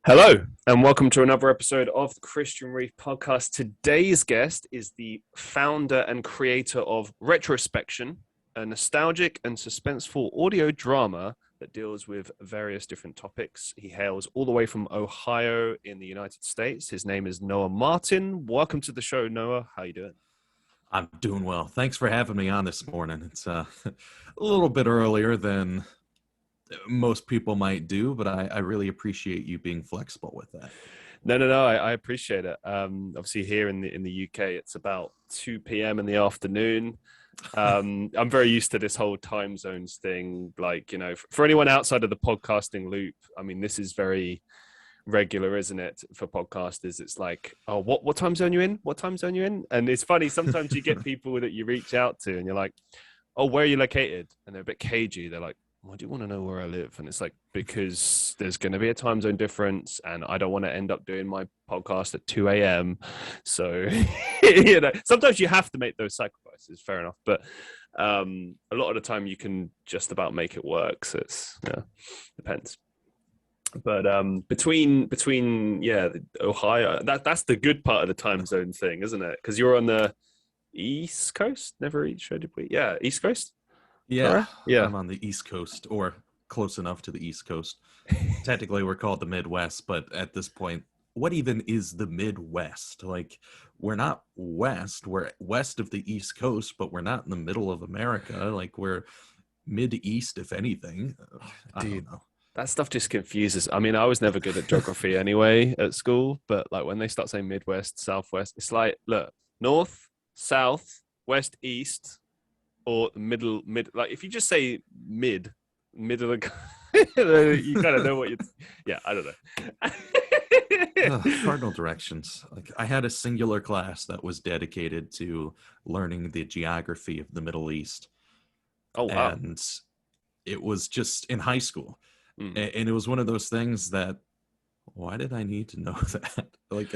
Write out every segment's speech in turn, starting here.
Hello, and welcome to another episode of the Christian Reeve Podcast. Today's guest is the founder and creator of Retrospection, a nostalgic and suspenseful audio drama that deals with various different topics. He hails all the way from Ohio in the United States. His name is Noah Martin. Welcome to the show, Noah. How you doing? I'm doing well. Thanks for having me on this morning. It's a little bit earlier than most people might do, but I really appreciate you being flexible with that. No. I appreciate it. Obviously, here in the UK, it's about 2 p.m. in the afternoon. I'm very used to this whole time zones thing. Like, you know, for anyone outside of the podcasting loop, I mean, this is very regular, isn't it? For podcasters, it's like, oh, what time zone you in? What time zone you in? And it's funny. Sometimes you get people that you reach out to, and you're like, oh, where are you located? And they're a bit cagey. They're like, why do you want to know where I live? And it's like, because there's going to be a time zone difference, and I don't want to end up doing my podcast at 2 a.m. So, you know, sometimes you have to make those sacrifices. Fair enough. But a lot of the time you can just about make it work. So it's, yeah, depends. But between Ohio, that's the good part of the time zone thing, isn't it? Because you're on the East Coast. Never each did we? Yeah, East Coast. Yeah, right? Yeah. I'm on the East Coast, or close enough to the East Coast. Technically, we're called the Midwest, but at this point, what even is the Midwest? Like, we're not west. We're west of the East Coast, but we're not in the middle of America. Like, we're mid-east, if anything. I don't know. That stuff just confuses. I mean, I was never good at geography anyway at school, but like when they start saying Midwest, Southwest, it's like, look, North, South, West, East, or mid. Like if you just say middle of you kind of know what yeah, I don't know. Cardinal directions. Like I had a singular class that was dedicated to learning the geography of the Middle East. Oh, wow. And it was just in high school. And it was one of those things that, why did I need to know that? Like,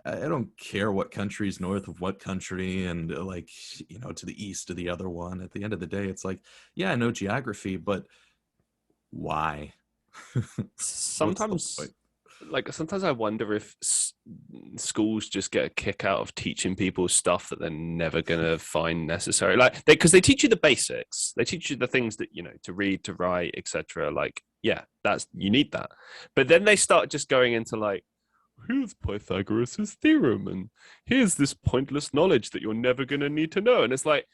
I don't care what country's north of what country and like, you know, to the east of the other one. At the end of the day, it's like, yeah, I know geography, but why? Sometimes I wonder if schools just get a kick out of teaching people stuff that they're never gonna find necessary. Like because they teach you the basics, they teach you the things that you know to read, to write, etc. Like yeah, you need that. But then they start just going into like, here's Pythagoras' theorem, and here's this pointless knowledge that you're never gonna need to know. And it's like,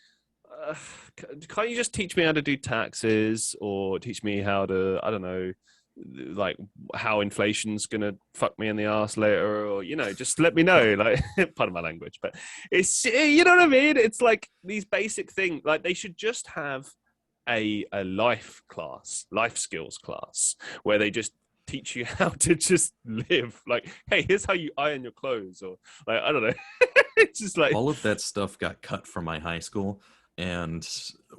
can't you just teach me how to do taxes or teach me how to, I don't know, like how inflation's gonna fuck me in the ass later, or you know, just let me know. Like, pardon my language, but it's, you know what I mean? It's like these basic things. Like they should just have a life skills class where they just teach you how to just live. Like, hey, here's how you iron your clothes, or like I don't know. It's just like all of that stuff got cut from my high school. And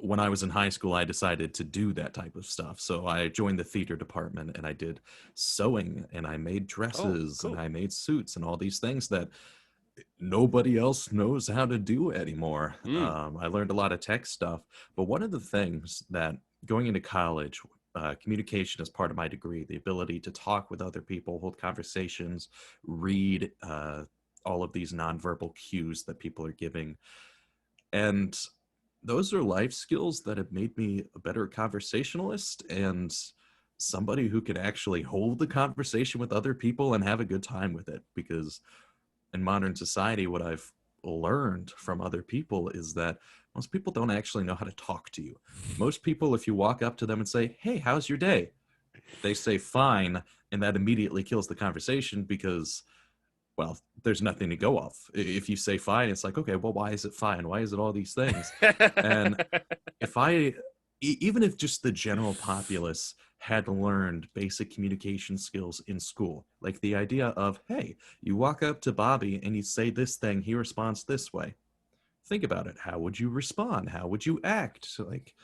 when I was in high school, I decided to do that type of stuff. So I joined the theater department and I did sewing and I made dresses and I made suits and all these things that nobody else knows how to do anymore. I learned a lot of tech stuff. But one of the things that going into college, communication is part of my degree, the ability to talk with other people, hold conversations, read all of these nonverbal cues that people are giving. And those are life skills that have made me a better conversationalist and somebody who can actually hold the conversation with other people and have a good time with it. Because in modern society, what I've learned from other people is that most people don't actually know how to talk to you. Most people, if you walk up to them and say, hey, how's your day? They say fine, and that immediately kills the conversation because, well, there's nothing to go off. If you say fine, it's like, okay, well, why is it fine? Why is it all these things? And even if just the general populace had learned basic communication skills in school, like the idea of, hey, you walk up to Bobby and you say this thing, he responds this way. Think about it. How would you respond? How would you act? So like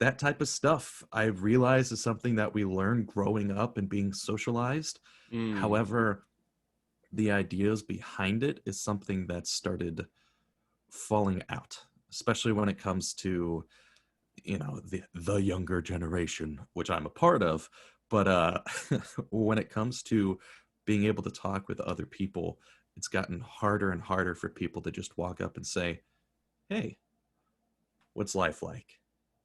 that type of stuff, I've realized is something that we learn growing up and being socialized. However, the ideas behind it is something that started falling out, especially when it comes to, you know, the younger generation, which I'm a part of. But when it comes to being able to talk with other people, it's gotten harder and harder for people to just walk up and say, hey, what's life like?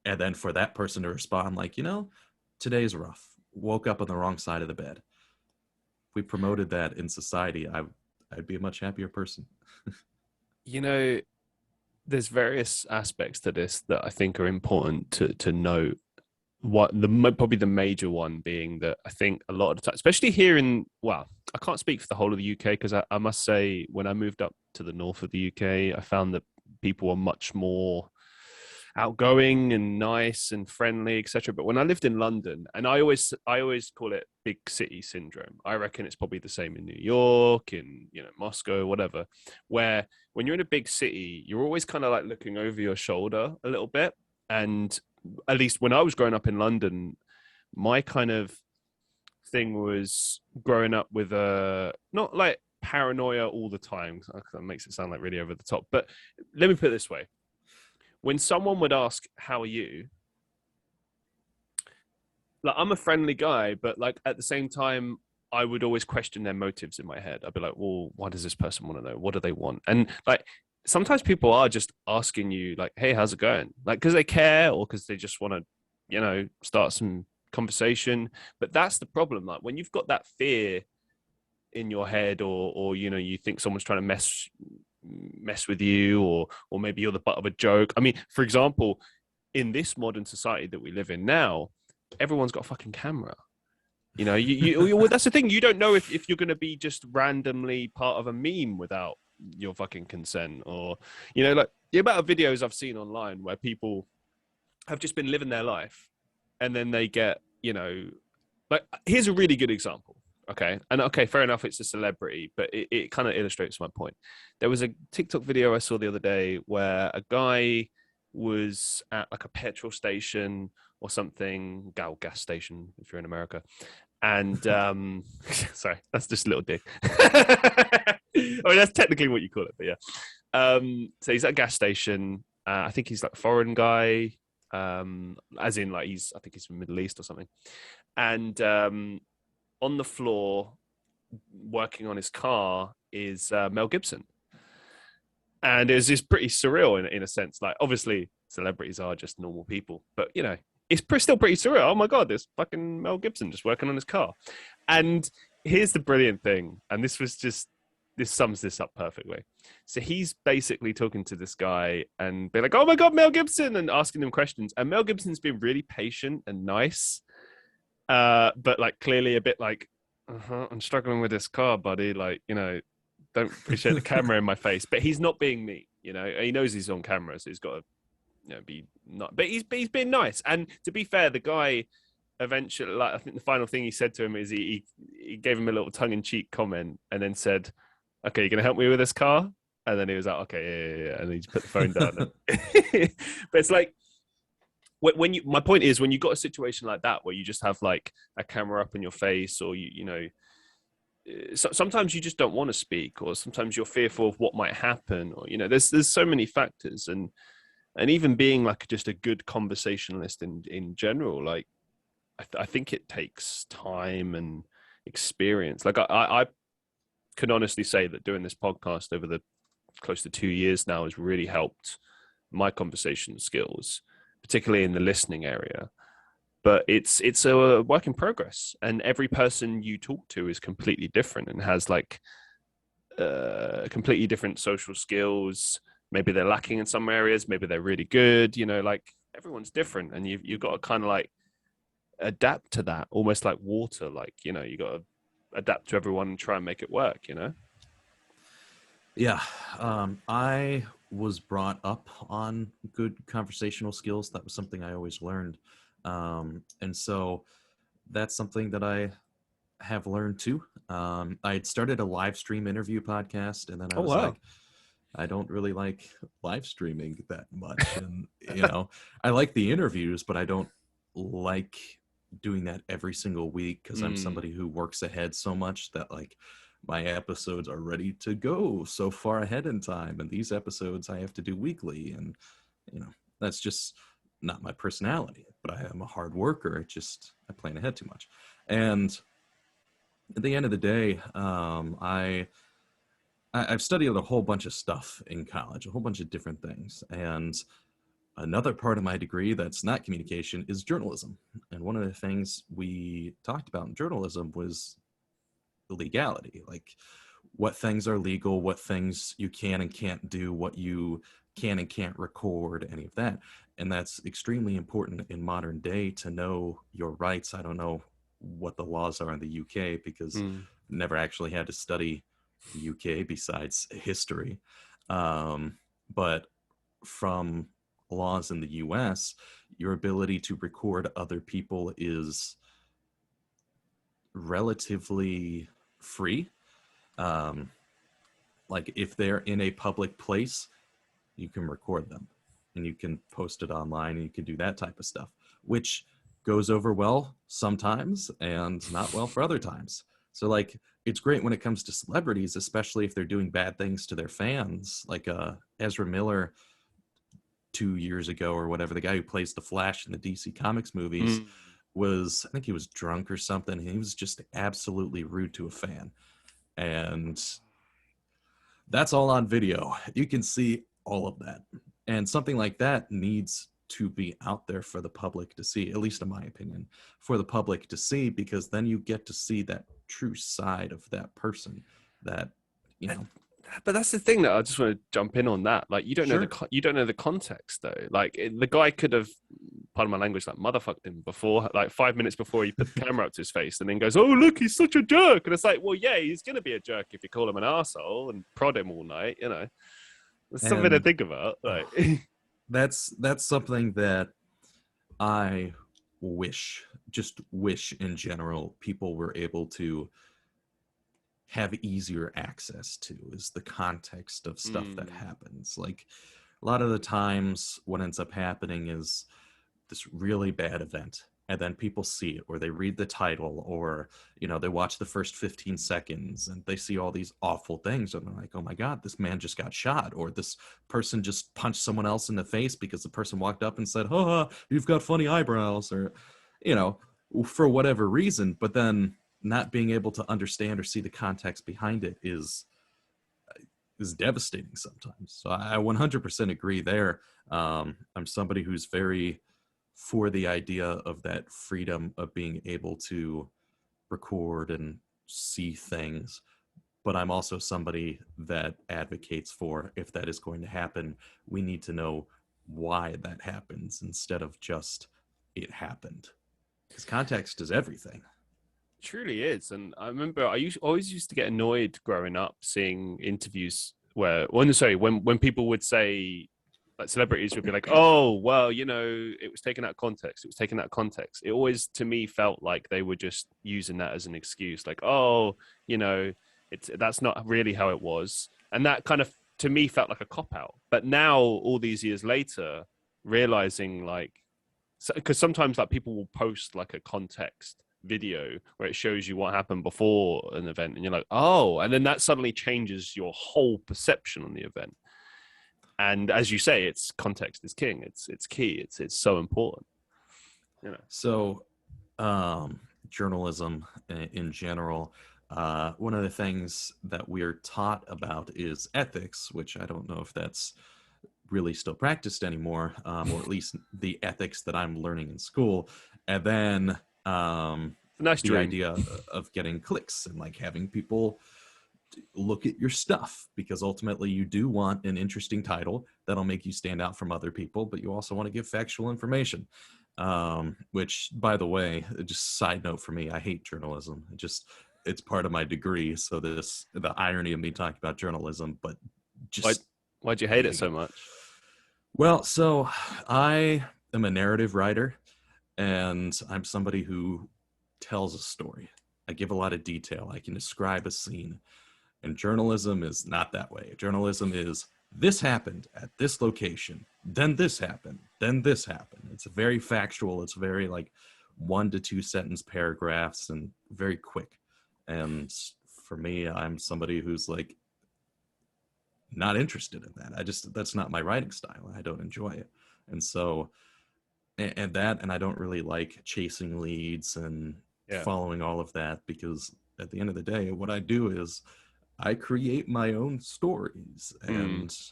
And then for that person to respond like, today's rough. Woke up on the wrong side of the bed. If we promoted that in society, I'd be a much happier person. There's various aspects to this that I think are important to note. Probably the major one being that I think a lot of the time, especially here I can't speak for the whole of the UK, because I must say when I moved up to the north of the UK, I found that people were much more outgoing and nice and friendly, etc. But when I lived in London, and I always call it big city syndrome. I reckon it's probably the same in New York, in Moscow, whatever, where when you're in a big city, you're always kind of like looking over your shoulder a little bit. And at least when I was growing up in London, my kind of thing was growing up with not like paranoia all the time. That makes it sound like really over the top. But let me put it this way. When someone would ask, how are you? Like, I'm a friendly guy, but like at the same time, I would always question their motives in my head. I'd be like, well, why does this person want to know? What do they want? And like, sometimes people are just asking you like, hey, how's it going? Like, because they care or because they just want to, start some conversation. But that's the problem. Like when you've got that fear in your head or you think someone's trying to mess with you or maybe you're the butt of a joke. I mean, for example, in this modern society that we live in now, everyone's got a fucking camera. Well, that's the thing. You don't know if you're going to be just randomly part of a meme without your fucking consent, or like the amount of videos I've seen online where people have just been living their life and then they get like, here's a really good example. Okay, fair enough, it's a celebrity, but it kind of illustrates my point. There was a TikTok video I saw the other day where a guy was at like a petrol station or something, gas station if you're in America, and sorry, that's just a little dig. I mean, that's technically what you call it, but yeah. So he's at a gas station. I think he's like a foreign guy, as in like I think he's from the Middle East or something. And on the floor, working on his car, is Mel Gibson. And it was just pretty surreal in a sense. Like, obviously, celebrities are just normal people, but it's still pretty surreal. Oh my God, there's fucking Mel Gibson just working on his car. And here's the brilliant thing. And this sums this up perfectly. So he's basically talking to this guy and be like, oh my God, Mel Gibson, and asking him questions. And Mel Gibson's been really patient and nice. But like clearly a bit like, I'm struggling with this car, buddy. Like, don't appreciate the camera in my face. But he's not being mean, he knows he's on camera, so he's got to be not, but he's been nice. And to be fair, the guy eventually, like, I think the final thing he said to him is he gave him a little tongue-in-cheek comment and then said, okay, you're gonna help me with this car? And then he was like, okay, yeah. And he just put the phone down. But it's like, my point is, when you got a situation like that where you just have like a camera up in your face, or sometimes you just don't want to speak, or sometimes you're fearful of what might happen, or there's so many factors, and even being like just a good conversationalist in general, like I think it takes time and experience. Like I can honestly say that doing this podcast over the close to 2 years now has really helped my conversation skills, particularly in the listening area. But it's a work in progress, and every person you talk to is completely different and has like completely different social skills. Maybe they're lacking in some areas, maybe they're really good, like everyone's different, and you've got to kind of like adapt to that, almost like water. Like, you got to adapt to everyone and try and make it work, Yeah. I was brought up on good conversational skills. That was something I always learned. And so that's something that I have learned too. I had started a live stream interview podcast, and then I was like, I don't really like live streaming that much. And, I like the interviews, but I don't like doing that every single week, because I'm somebody who works ahead so much that like my episodes are ready to go so far ahead in time. And these episodes I have to do weekly. And, that's just not my personality, but I am a hard worker. I plan ahead too much. And at the end of the day, I've studied a whole bunch of stuff in college, a whole bunch of different things. And another part of my degree that's not communication is journalism. And one of the things we talked about in journalism was legality, like what things are legal, what things you can and can't do, what you can and can't record, any of that. And that's extremely important in modern day to know your rights. I don't know what the laws are in the UK because never actually had to study the UK besides history. But from laws in the US, your ability to record other people is relatively free. Like if they're in a public place, you can record them and you can post it online and you can do that type of stuff, which goes over well sometimes and not well for other times. So like, it's great when it comes to celebrities, especially if they're doing bad things to their fans. Like Ezra Miller 2 years ago or whatever, the guy who plays the Flash in the DC Comics movies was, I think he was drunk or something. He was just absolutely rude to a fan. And that's all on video. You can see all of that. And something like that needs to be out there for the public to see, at least in my opinion, for the public to see, because then you get to see that true side of that person that, you know. But that's the thing that I just want to jump in on that. Like, you don't know you don't know the context though. Like the guy could have, pardon my language, like motherfucked him before, like 5 minutes before he put the camera up to his face, and then goes, "Oh look, he's such a jerk." And it's like, well, yeah, he's gonna be a jerk if you call him an asshole and prod him all night. You know, there's something to think about. Like, that's something that I just wish in general people were able to have easier access to, is the context of stuff that happens. Like a lot of the times what ends up happening is this really bad event, and then people see it, or they read the title, or, you know, they watch the first 15 seconds and they see all these awful things and they're like, oh my God, this man just got shot, or this person just punched someone else in the face because the person walked up and said, "Oh, you've got funny eyebrows," or, you know, for whatever reason. But then not being able to understand or see the context behind it is devastating sometimes. So I 100% agree there. I'm somebody who's very for the idea of that freedom of being able to record and see things. But I'm also somebody that advocates for, if that is going to happen, we need to know why that happens instead of just it happened. Because context is everything. truly is. And I remember always used to get annoyed growing up seeing interviews where, when people would say, like celebrities would be like, "Oh, well, you know, it was taken out of context. It was taken out of context." It always, to me, felt like they were just using that as an excuse. Like, "Oh, you know, that's not really how it was." And that kind of, to me, felt like a cop out. But now, all these years later, realizing like, because sometimes like people will post like a context video where it shows you what happened before an event, and you're like, "Oh," and then that suddenly changes your whole perception on the event. And as you say, it's context is king. It's key. It's so important. You know. So, journalism in general, one of the things that we're taught about is ethics, which I don't know if that's really still practiced anymore, or at least the ethics that I'm learning in school. And then the idea of getting clicks and like having people look at your stuff, because ultimately you do want an interesting title that'll make you stand out from other people, but you also want to give factual information, which, by the way, just side note for me, I hate journalism. It's part of my degree, so the irony of me talking about journalism, but just why'd you hate it so much? Well, so I am a narrative writer, and I'm somebody who tells a story. I give a lot of detail. I can describe a scene. And journalism is not that way. Journalism is, this happened at this location, then this happened, then this happened. It's very factual. It's very like 1 to 2 sentence paragraphs and very quick. And for me, I'm somebody who's like not interested in that. That's not my writing style. I don't enjoy it. And so, and I don't really like chasing leads and Yeah. following all of that, because at the end of the day, what I do is I create my own stories. Mm.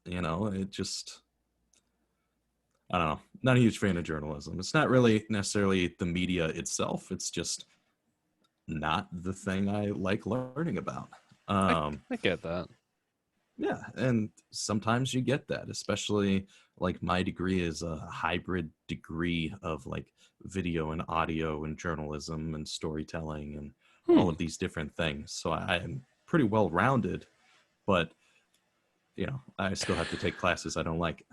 And, it just, I don't know, not a huge fan of journalism. It's not really necessarily the media itself. It's just not the thing I like learning about. I, Um, I get that. yeah, and sometimes you get that, especially like my degree is a hybrid degree of like video and audio and journalism and storytelling and all Hmm. of these different things. So I'm pretty well rounded, but I still have to take classes I don't like.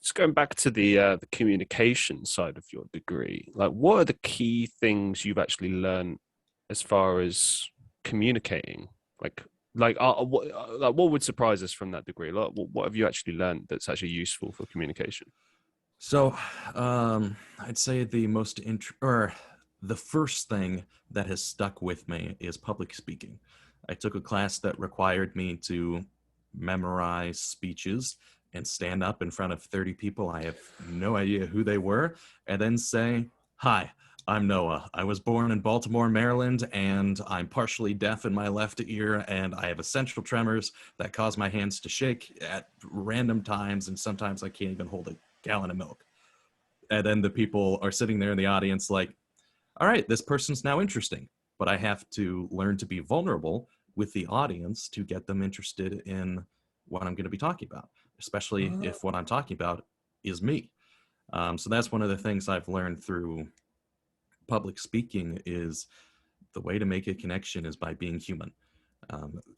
Just going back to the communication side of your degree, like what are the key things you've actually learned as far as communicating? Like, what would surprise us from that degree? Like, what have you actually learned that's actually useful for communication? So, I'd say the first thing that has stuck with me is public speaking. I took a class that required me to memorize speeches and stand up in front of 30 people. I have no idea who they were, and then say, "Hi, I'm Noah. I was born in Baltimore, Maryland, and I'm partially deaf in my left ear, and I have essential tremors that cause my hands to shake at random times, and sometimes I can't even hold a gallon of milk." And then the people are sitting there in the audience like, all right, this person's now interesting, but I have to learn to be vulnerable with the audience to get them interested in what I'm going to be talking about, especially if what I'm talking about is me. So that's one of the things I've learned through public speaking is the way to make a connection is by being human.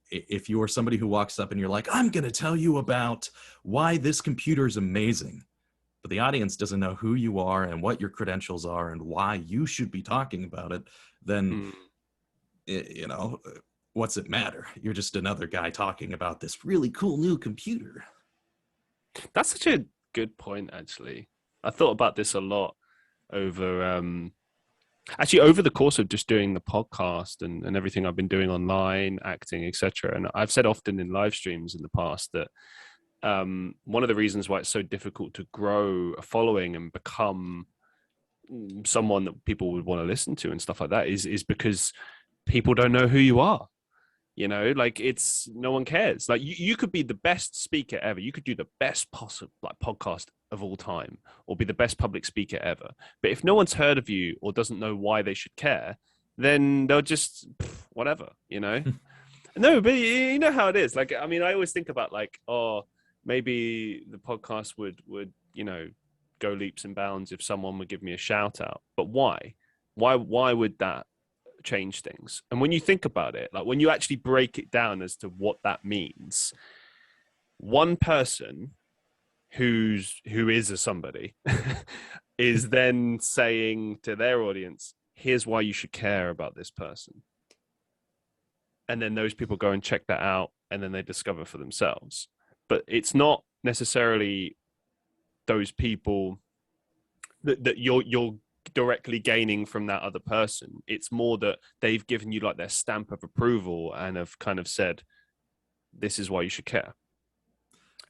If you're somebody who walks up and you're like, I'm going to tell you about why this computer is amazing, but the audience doesn't know who you are and what your credentials are and why you should be talking about it, then, Mm. what's it matter? You're just another guy talking about this really cool new computer. That's such a good point, actually. I thought about this a lot over actually over the course of just doing the podcast and everything I've been doing online, acting, etc. And I've said often in live streams in the past that one of the reasons why it's so difficult to grow a following and become someone that people would want to listen to and stuff like that is because people don't know who you are. Like it's no one cares. Like you could be the best speaker ever. You could do the best possible like podcast of all time, or be the best public speaker ever. But if no one's heard of you or doesn't know why they should care, then they'll just whatever. No, but you know how it is. Like I mean, I always think about like, oh, maybe the podcast would go leaps and bounds if someone would give me a shout out. But why? Why would that change things? And when you think about it, like when you actually break it down as to what that means, one person who is a somebody is then saying to their audience, here's why you should care about this person. And then those people go and check that out and then they discover for themselves. But it's not necessarily those people that you're directly gaining from that other person. It's more that they've given you like their stamp of approval and have kind of said, this is why you should care.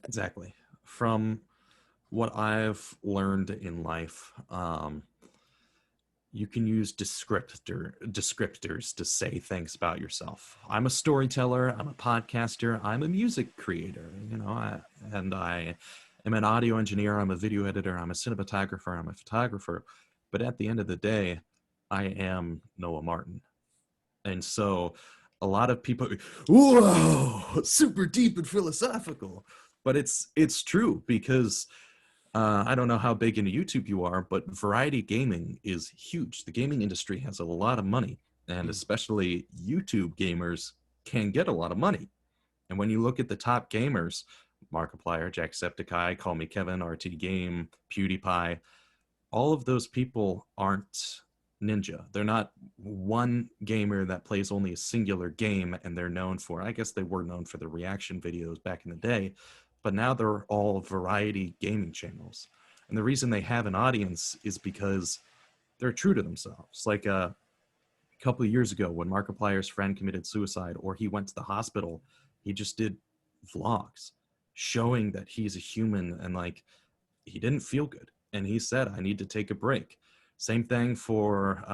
Exactly. From what I've learned in life, you can use descriptors to say things about yourself. I'm a storyteller, I'm a podcaster, I'm a music creator, I am an audio engineer, I'm a video editor, I'm a cinematographer, I'm a photographer. But at the end of the day, I am Noah Martin. And so a lot of people, whoa, super deep and philosophical. But it's true because I don't know how big into YouTube you are, but variety gaming is huge. The gaming industry has a lot of money, and especially YouTube gamers can get a lot of money. And when you look at the top gamers, Markiplier, Jacksepticeye, Call Me Kevin, RT Game, PewDiePie, all of those people aren't ninja. They're not one gamer that plays only a singular game and they're known for, I guess they were known for the reaction videos back in the day, but now they're all variety gaming channels. And the reason they have an audience is because they're true to themselves. Like a couple of years ago when Markiplier's friend committed suicide or he went to the hospital, he just did vlogs showing that he's a human and like he didn't feel good. And he said, I need to take a break. Same thing for,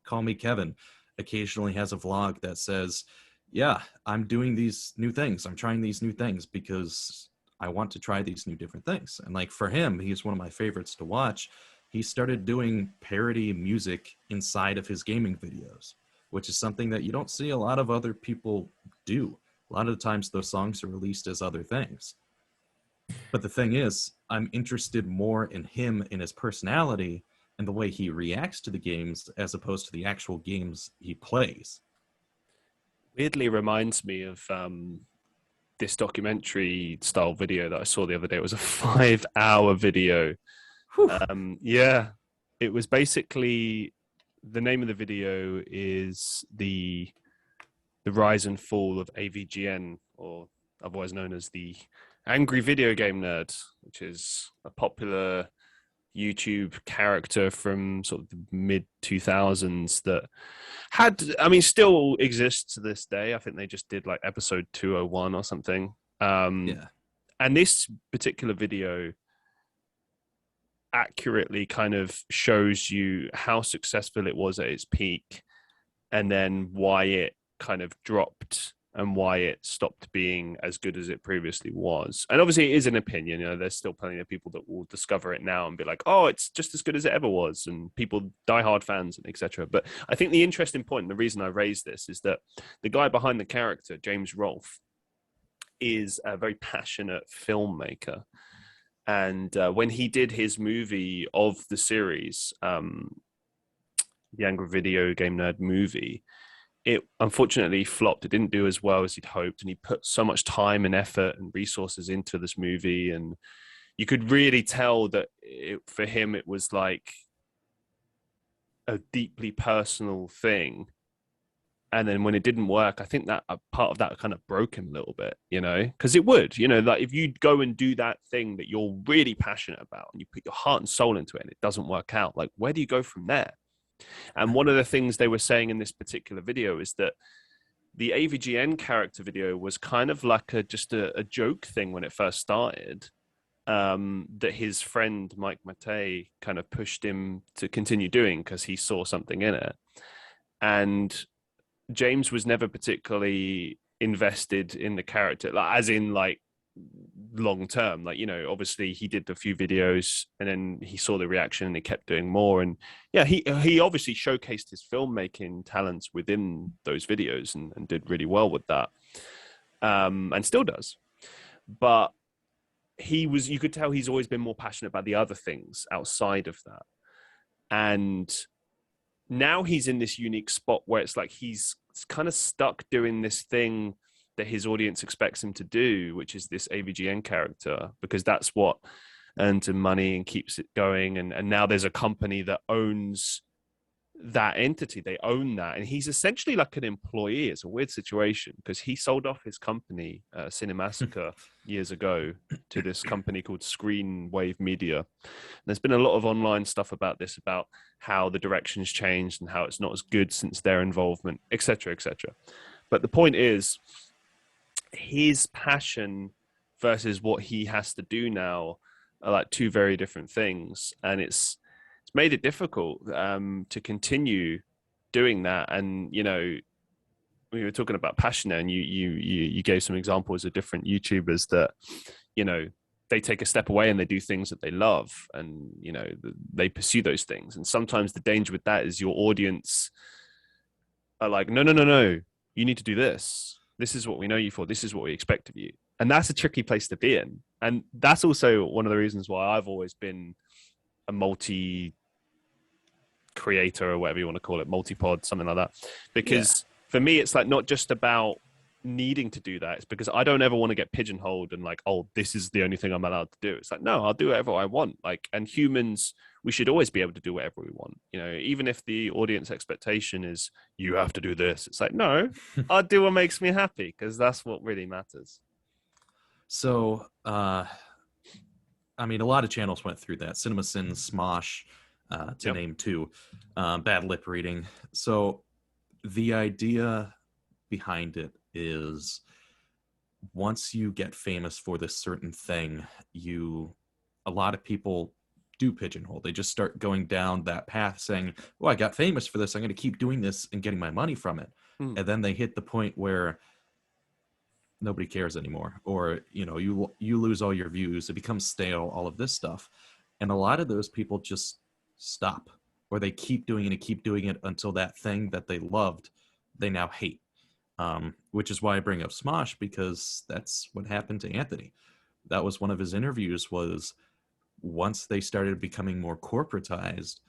Call Me Kevin occasionally has a vlog that says, yeah, I'm doing these new things. I'm trying these new things because I want to try these new different things. And like for him, he's one of my favorites to watch. He started doing parody music inside of his gaming videos, which is something that you don't see a lot of other people do. A lot of the times those songs are released as other things. But the thing is, I'm interested more in him, in his personality, and the way he reacts to the games as opposed to the actual games he plays. Weirdly reminds me of this documentary style video that I saw the other day. It was a 5-hour video. Yeah, it was basically, the name of the video is the rise and fall of AVGN, or otherwise known as the Angry Video Game Nerd, which is a popular YouTube character from sort of the mid 2000s that still exists to this day. I think they just did like episode 201 or something. And this particular video accurately kind of shows you how successful it was at its peak, and then why it kind of dropped and why it stopped being as good as it previously was. And obviously it is an opinion, there's still plenty of people that will discover it now and be like, oh, it's just as good as it ever was, and people, diehard fans and etc. But I think the interesting point, and the reason I raised this, is that the guy behind the character, James Rolfe, is a very passionate filmmaker. And when he did his movie of the series, the Angry Video Game Nerd movie, it unfortunately flopped. It didn't do as well as he'd hoped, and he put so much time and effort and resources into this movie, and you could really tell that for him it was like a deeply personal thing. And then when it didn't work, I think that a part of that kind of broke him a little bit, because it would, like if you go and do that thing that you're really passionate about and you put your heart and soul into it and it doesn't work out, like where do you go from there? And one of the things they were saying in this particular video is that the AVGN character video was kind of like just a joke thing when it first started, that his friend Mike Matei kind of pushed him to continue doing because he saw something in it. And James was never particularly invested in the character, as in like long term. Like, obviously he did a few videos and then he saw the reaction and he kept doing more. And yeah, he obviously showcased his filmmaking talents within those videos and did really well with that, and still does. But you could tell he's always been more passionate about the other things outside of that. And now he's in this unique spot where it's like he's kind of stuck doing this thing that his audience expects him to do, which is this AVGN character, because that's what earns him money and keeps it going. And now there's a company that owns that entity. They own that. And he's essentially like an employee. It's a weird situation because he sold off his company, Cinemassacre, years ago to this company called Screen Wave Media. And there's been a lot of online stuff about this, about how the direction's changed and how it's not as good since their involvement, etc., etc. But the point is, his passion versus what he has to do now are like two very different things. And it's made it difficult to continue doing that. And, we were talking about passion there, and you gave some examples of different YouTubers that, they take a step away and they do things that they love, and, they pursue those things. And sometimes the danger with that is your audience are like, no, you need to do this. This is what we know you for. This is what we expect of you. And that's a tricky place to be in. And that's also one of the reasons why I've always been a multi-creator, or whatever you want to call it, multi-pod, something like that. Because for me, it's like not just about needing to do that. It's because I don't ever want to get pigeonholed and like, oh, this is the only thing I'm allowed to do. It's like, no, I'll do whatever I want. Like, and humans, we should always be able to do whatever we want. Even if the audience expectation is you have to do this, it's like, no, I'll do what makes me happy, because that's what really matters. So, a lot of channels went through that. CinemaSin, Smosh, to name two. Bad lip reading. So the idea behind it is, once you get famous for this certain thing, a lot of people do pigeonhole. They just start going down that path saying, well, I got famous for this, I'm going to keep doing this and getting my money from it. And then they hit the point where nobody cares anymore, or you lose all your views, it becomes stale, all of this stuff. And a lot of those people just stop, or they keep doing it and keep doing it until that thing that they loved they now hate. Which is why I bring up Smosh, because that's what happened to Anthony. That was one of his interviews, was once they started becoming more corporatized,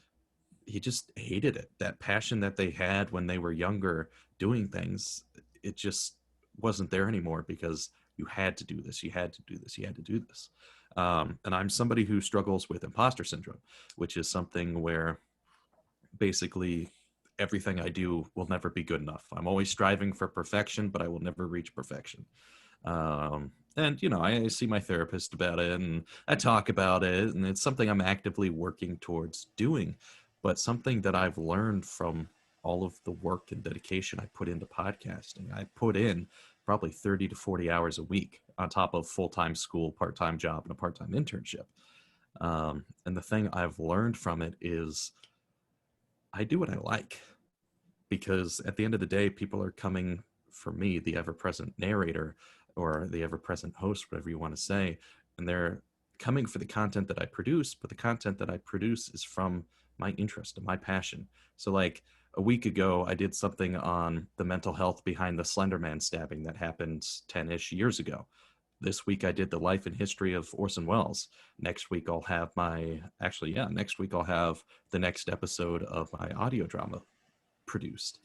he just hated it. That passion that they had when they were younger doing things, it just wasn't there anymore, because you had to do this, you had to do this, you had to do this. And I'm somebody who struggles with imposter syndrome, which is something where basically everything I do will never be good enough. I'm always striving for perfection, but I will never reach perfection. And, I see my therapist about it, and I talk about it, and it's something I'm actively working towards doing, but something that I've learned from all of the work and dedication I put into podcasting. I put in probably 30 to 40 hours a week on top of full-time school, part-time job, and a part-time internship. And the thing I've learned from it is I do what I like, because at the end of the day, people are coming for me, the ever-present narrator or the ever-present host, whatever you want to say, and they're coming for the content that I produce, but the content that I produce is from my interest and my passion. So like a week ago, I did something on the mental health behind the Slender Man stabbing that happened 10-ish years ago. This week I did the life and history of Orson Welles. Next week I'll have next week I'll have the next episode of my audio drama produced.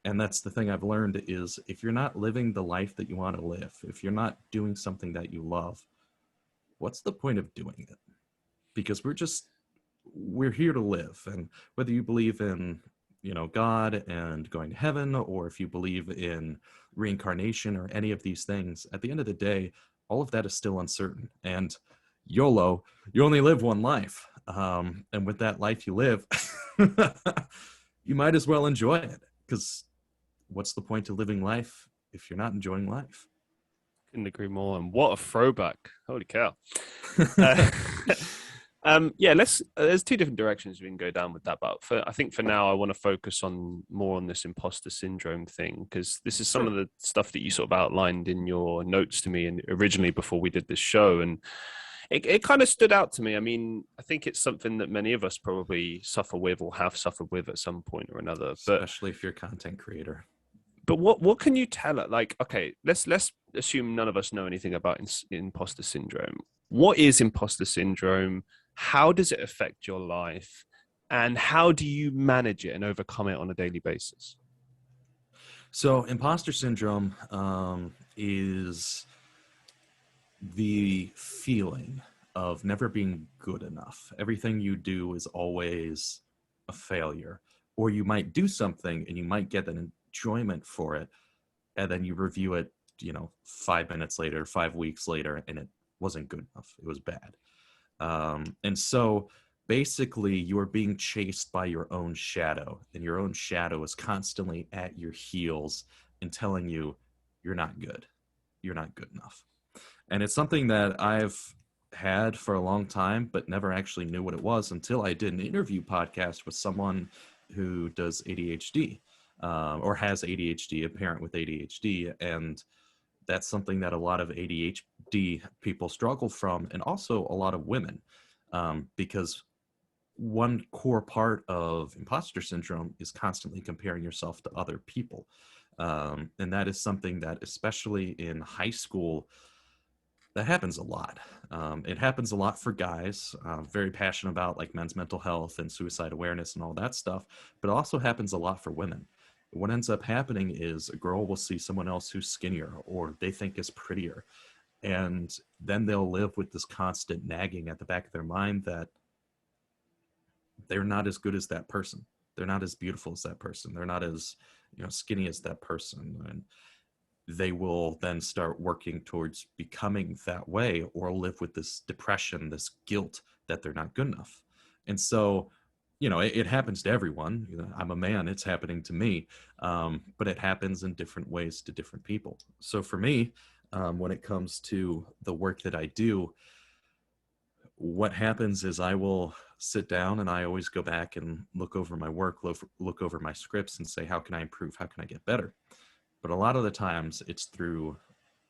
And that's the thing I've learned, is if you're not living the life that you want to live, if you're not doing something that you love, what's the point of doing it? Because we're here to live. And whether you believe in, God and going to heaven, or if you believe in reincarnation or any of these things, at the end of the day, all of that is still uncertain. And YOLO, you only live one life. And with that life you live, you might as well enjoy it, because what's the point of living life if you're not enjoying life? Couldn't agree more. And what a throwback. Holy cow. There's two different directions we can go down with that, but I think for now I want to focus more on this imposter syndrome thing, because this is some of the stuff that you sort of outlined in your notes to me and originally before we did this show, and it kind of stood out to me. I mean, I think it's something that many of us probably suffer with or have suffered with at some point or another, especially if you're a content creator. But what can you tell it? Like, okay, let's assume none of us know anything about imposter syndrome. What is imposter syndrome? How does it affect your life? And how do you manage it and overcome it on a daily basis? So imposter syndrome is the feeling of never being good enough. Everything you do is always a failure. Or you might do something and you might get an enjoyment for it, and then you review it, 5 minutes later, 5 weeks later, and it wasn't good enough. It was bad. And so basically you are being chased by your own shadow, and your own shadow is constantly at your heels and telling you you're not good. You're not good enough. And it's something that I've had for a long time, but never actually knew what it was until I did an interview podcast with someone who does ADHD, or has ADHD, a parent with ADHD. And that's something that a lot of ADHD people struggle from, and also a lot of women, because one core part of imposter syndrome is constantly comparing yourself to other people. And that is something that, especially in high school, that happens a lot. It happens a lot for guys, very passionate about like men's mental health and suicide awareness and all that stuff, but it also happens a lot for women. What ends up happening is a girl will see someone else who's skinnier or they think is prettier, and then they'll live with this constant nagging at the back of their mind that they're not as good as that person. They're not as beautiful as that person. They're not as skinny as that person. And they will then start working towards becoming that way, or live with this depression, this guilt that they're not good enough. And so, it happens to everyone. I'm a man, it's happening to me, but it happens in different ways to different people. So for me, when it comes to the work that I do, what happens is I will sit down and I always go back and look over my work, look over my scripts and say, how can I improve? How can I get better? But a lot of the times it's through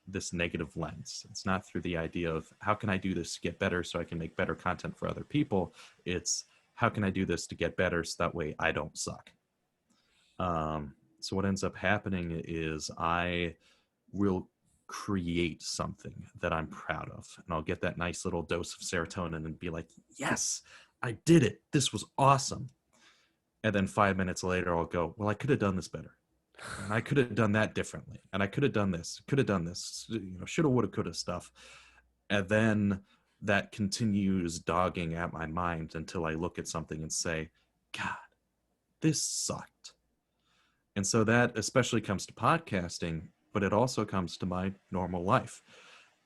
this negative lens. It's not through the idea of how can I do this to get better so I can make better content for other people. It's how can I do this to get better so that way I don't suck. So what ends up happening is I will create something that I'm proud of, and I'll get that nice little dose of serotonin and be like, yes, I did it. This was awesome. And then 5 minutes later, I'll go, well, I could have done this better. And I could have done that differently. And I could have done this, shoulda, woulda, coulda stuff. And then that continues dogging at my mind until I look at something and say, God, this sucked. And so that especially comes to podcasting, but it also comes to my normal life.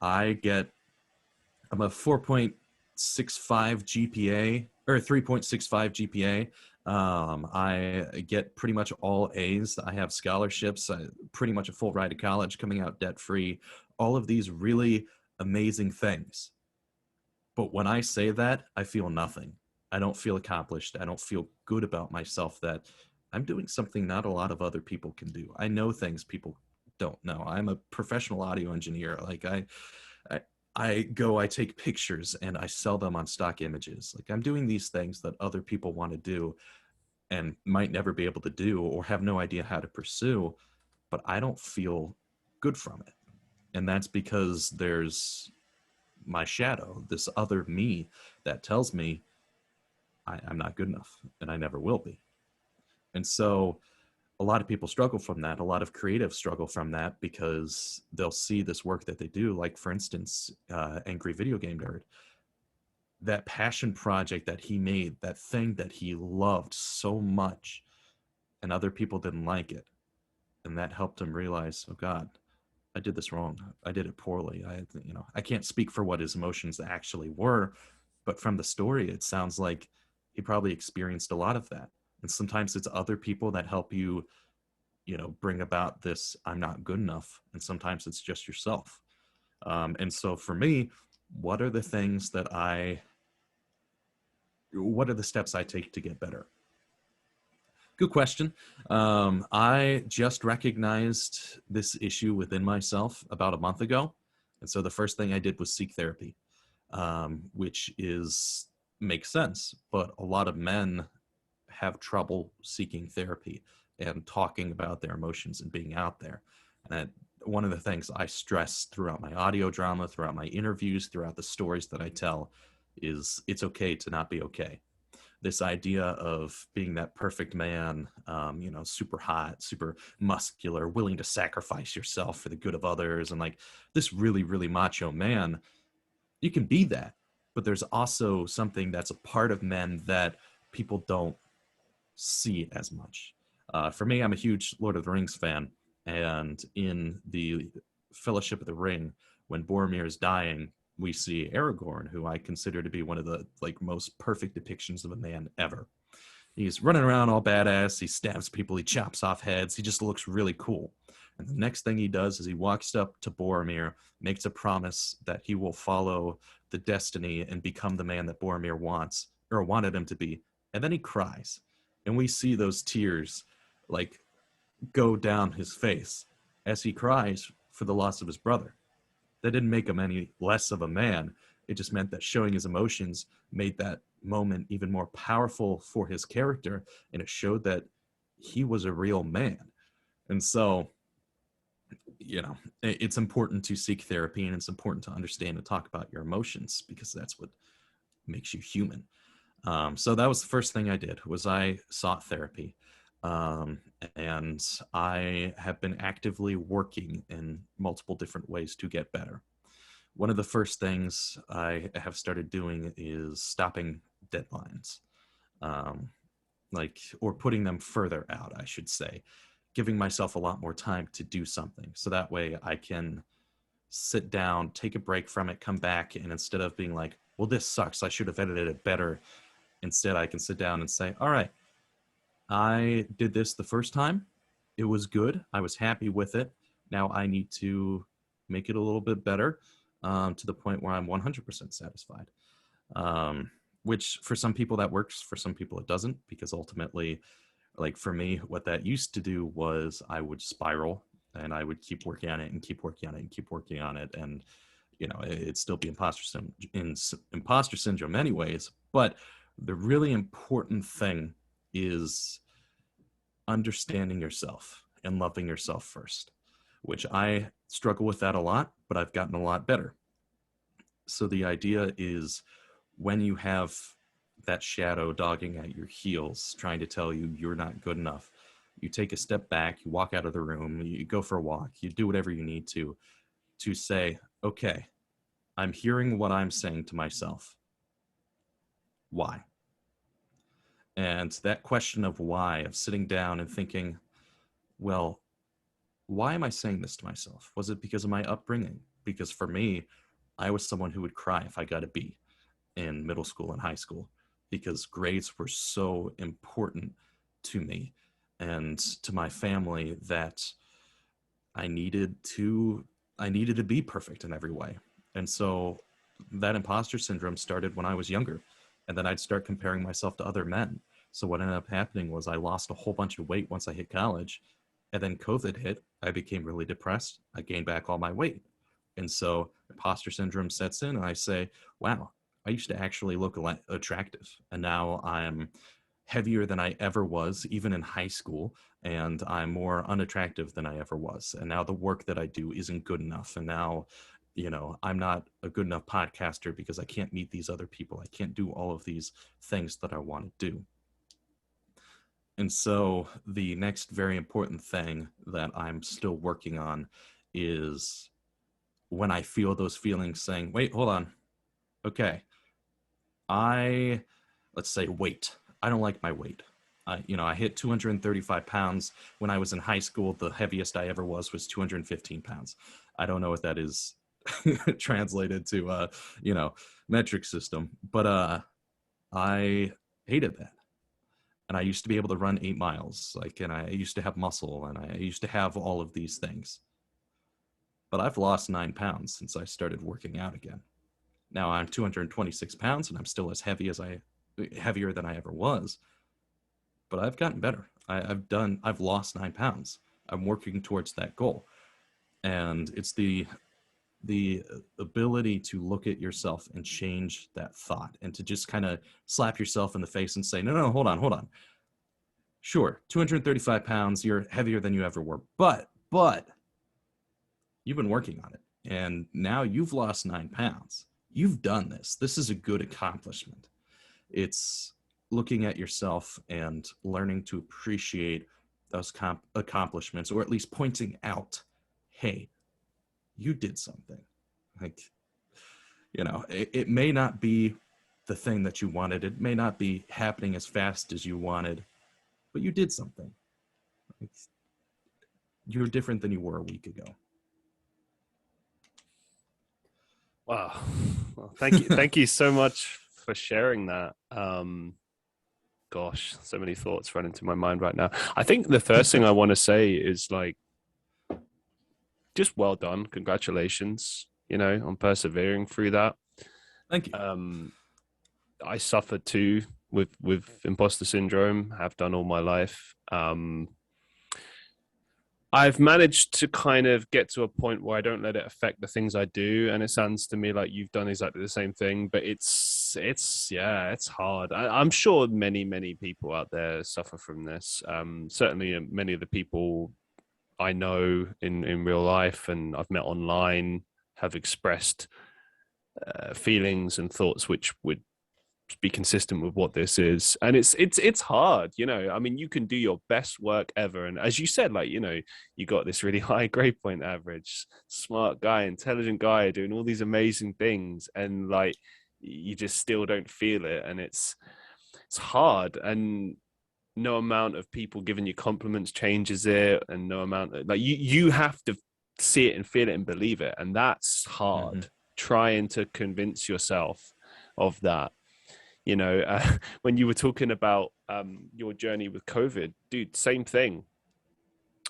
I'm a 4.65 GPA or 3.65 GPA. I get pretty much all A's. I have scholarships, pretty much a full ride to college, coming out debt-free, all of these really amazing things. But when I say that, I feel nothing. I don't feel accomplished. I don't feel good about myself that I'm doing something not a lot of other people can do. I know things people don't know. I'm a professional audio engineer. Like I take pictures and I sell them on stock images. Like I'm doing these things that other people want to do and might never be able to do or have no idea how to pursue, but I don't feel good from it. And that's because there's my shadow, this other me that tells me I'm not good enough and I never will be. And so a lot of people struggle from that. A lot of creatives struggle from that because they'll see this work that they do. Like, for instance, Angry Video Game Nerd, that passion project that he made, that thing that he loved so much, and other people didn't like it. And that helped him realize, oh God, I did this wrong. I did it poorly. I can't speak for what his emotions actually were, but from the story, it sounds like he probably experienced a lot of that. And sometimes it's other people that help you, bring about this, I'm not good enough. And sometimes it's just yourself. And so for me, what are the steps I take to get better? Good question. I just recognized this issue within myself about a month ago. And so the first thing I did was seek therapy, which makes sense. But a lot of men have trouble seeking therapy and talking about their emotions and being out there. And one of the things I stress throughout my audio drama, throughout my interviews, throughout the stories that I tell is it's okay to not be okay. This idea of being that perfect man, super hot, super muscular, willing to sacrifice yourself for the good of others, and like this really, really macho man, you can be that. But there's also something that's a part of men that people don't see as much. For me, I'm a huge Lord of the Rings fan, and in the Fellowship of the Ring, when Boromir is dying, we see Aragorn, who I consider to be one of the most perfect depictions of a man ever. He's running around all badass. He stabs people. He chops off heads. He just looks really cool. And the next thing he does is he walks up to Boromir, makes a promise that he will follow the destiny and become the man that Boromir wants or wanted him to be. And then he cries. And we see those tears go down his face as he cries for the loss of his brother. That didn't make him any less of a man. It just meant that showing his emotions made that moment even more powerful for his character, and it showed that he was a real man. And so, it's important to seek therapy, and it's important to understand and talk about your emotions because that's what makes you human. So that was the first thing I did, was I sought therapy. And I have been actively working in multiple different ways to get better. One of the first things I have started doing is stopping deadlines, or putting them further out, I should say, giving myself a lot more time to do something. So that way I can sit down, take a break from it, come back, and instead of being like, well, this sucks, I should have edited it better. Instead, I can sit down and say, all right, I did this the first time. It was good. I was happy with it. Now I need to make it a little bit better, to the point where I'm 100% satisfied. which for some people that works, for some people it doesn't, because ultimately, like for me, what that used to do was I would spiral and I would keep working on it and keep working on it and keep working on it. And, it'd still be imposter syndrome anyways. But the really important thing is understanding yourself and loving yourself first, which I struggle with that a lot, but I've gotten a lot better. So the idea is, when you have that shadow dogging at your heels, trying to tell you you're not good enough, you take a step back, you walk out of the room, you go for a walk, you do whatever you need to say, okay, I'm hearing what I'm saying to myself. Why? And that question of why, of sitting down and thinking, well, why am I saying this to myself? Was it because of my upbringing? Because for me, I was someone who would cry if I got a B in middle school and high school, because grades were so important to me and to my family that I needed to be perfect in every way. And so that imposter syndrome started when I was younger, and then I'd start comparing myself to other men. So what ended up happening was I lost a whole bunch of weight once I hit college, and then COVID hit. I became really depressed. I gained back all my weight. And so imposter syndrome sets in, and I say, wow, I used to actually look attractive, and now I'm heavier than I ever was, even in high school, and I'm more unattractive than I ever was. And now the work that I do isn't good enough. And now, I'm not a good enough podcaster because I can't meet these other people. I can't do all of these things that I want to do. And so the next very important thing that I'm still working on is, when I feel those feelings saying, wait, hold on. Okay. Let's say weight. I don't like my weight. I hit 235 pounds when I was in high school. The heaviest I ever was 215 pounds. I don't know what that is translated to, metric system, but I hated that. And I used to be able to run 8 miles, and I used to have muscle, and I used to have all of these things. But I've lost 9 pounds since I started working out again. Now I'm 226 pounds, and I'm still as heavier than I ever was. But I've gotten better. I've lost 9 pounds. I'm working towards that goal. And it's the ability to look at yourself and change that thought, and to just kind of slap yourself in the face and say, no, hold on. Sure, 235 pounds, you're heavier than you ever were, but you've been working on it, and now you've lost 9 pounds. You've done this. This is a good accomplishment. It's looking at yourself and learning to appreciate those accomplishments, or at least pointing out, hey, you did something. It may not be the thing that you wanted. It may not be happening as fast as you wanted, but you did something. You're different than you were a week ago. Wow. Well, thank you so much for sharing that. Gosh, so many thoughts run into my mind right now. I think the first thing I want to say is, just well done. Congratulations, on persevering through that. Thank you. I suffered too with imposter syndrome, have done all my life. I've managed to kind of get to a point where I don't let it affect the things I do. And it sounds to me like you've done exactly the same thing, but it's hard. I'm sure many people out there suffer from this. Certainly many of the people I know in real life and I've met online have expressed feelings and thoughts which would be consistent with what this is. And it's hard, I mean, you can do your best work ever, and as you said, you got this really high grade point average, smart guy, intelligent guy doing all these amazing things, and you just still don't feel it, and it's hard, and no amount of people giving you compliments changes it, and no amount of, you have to see it and feel it and believe it, and that's hard. Mm-hmm. Trying to convince yourself of that. When you were talking about your journey with COVID, dude, same thing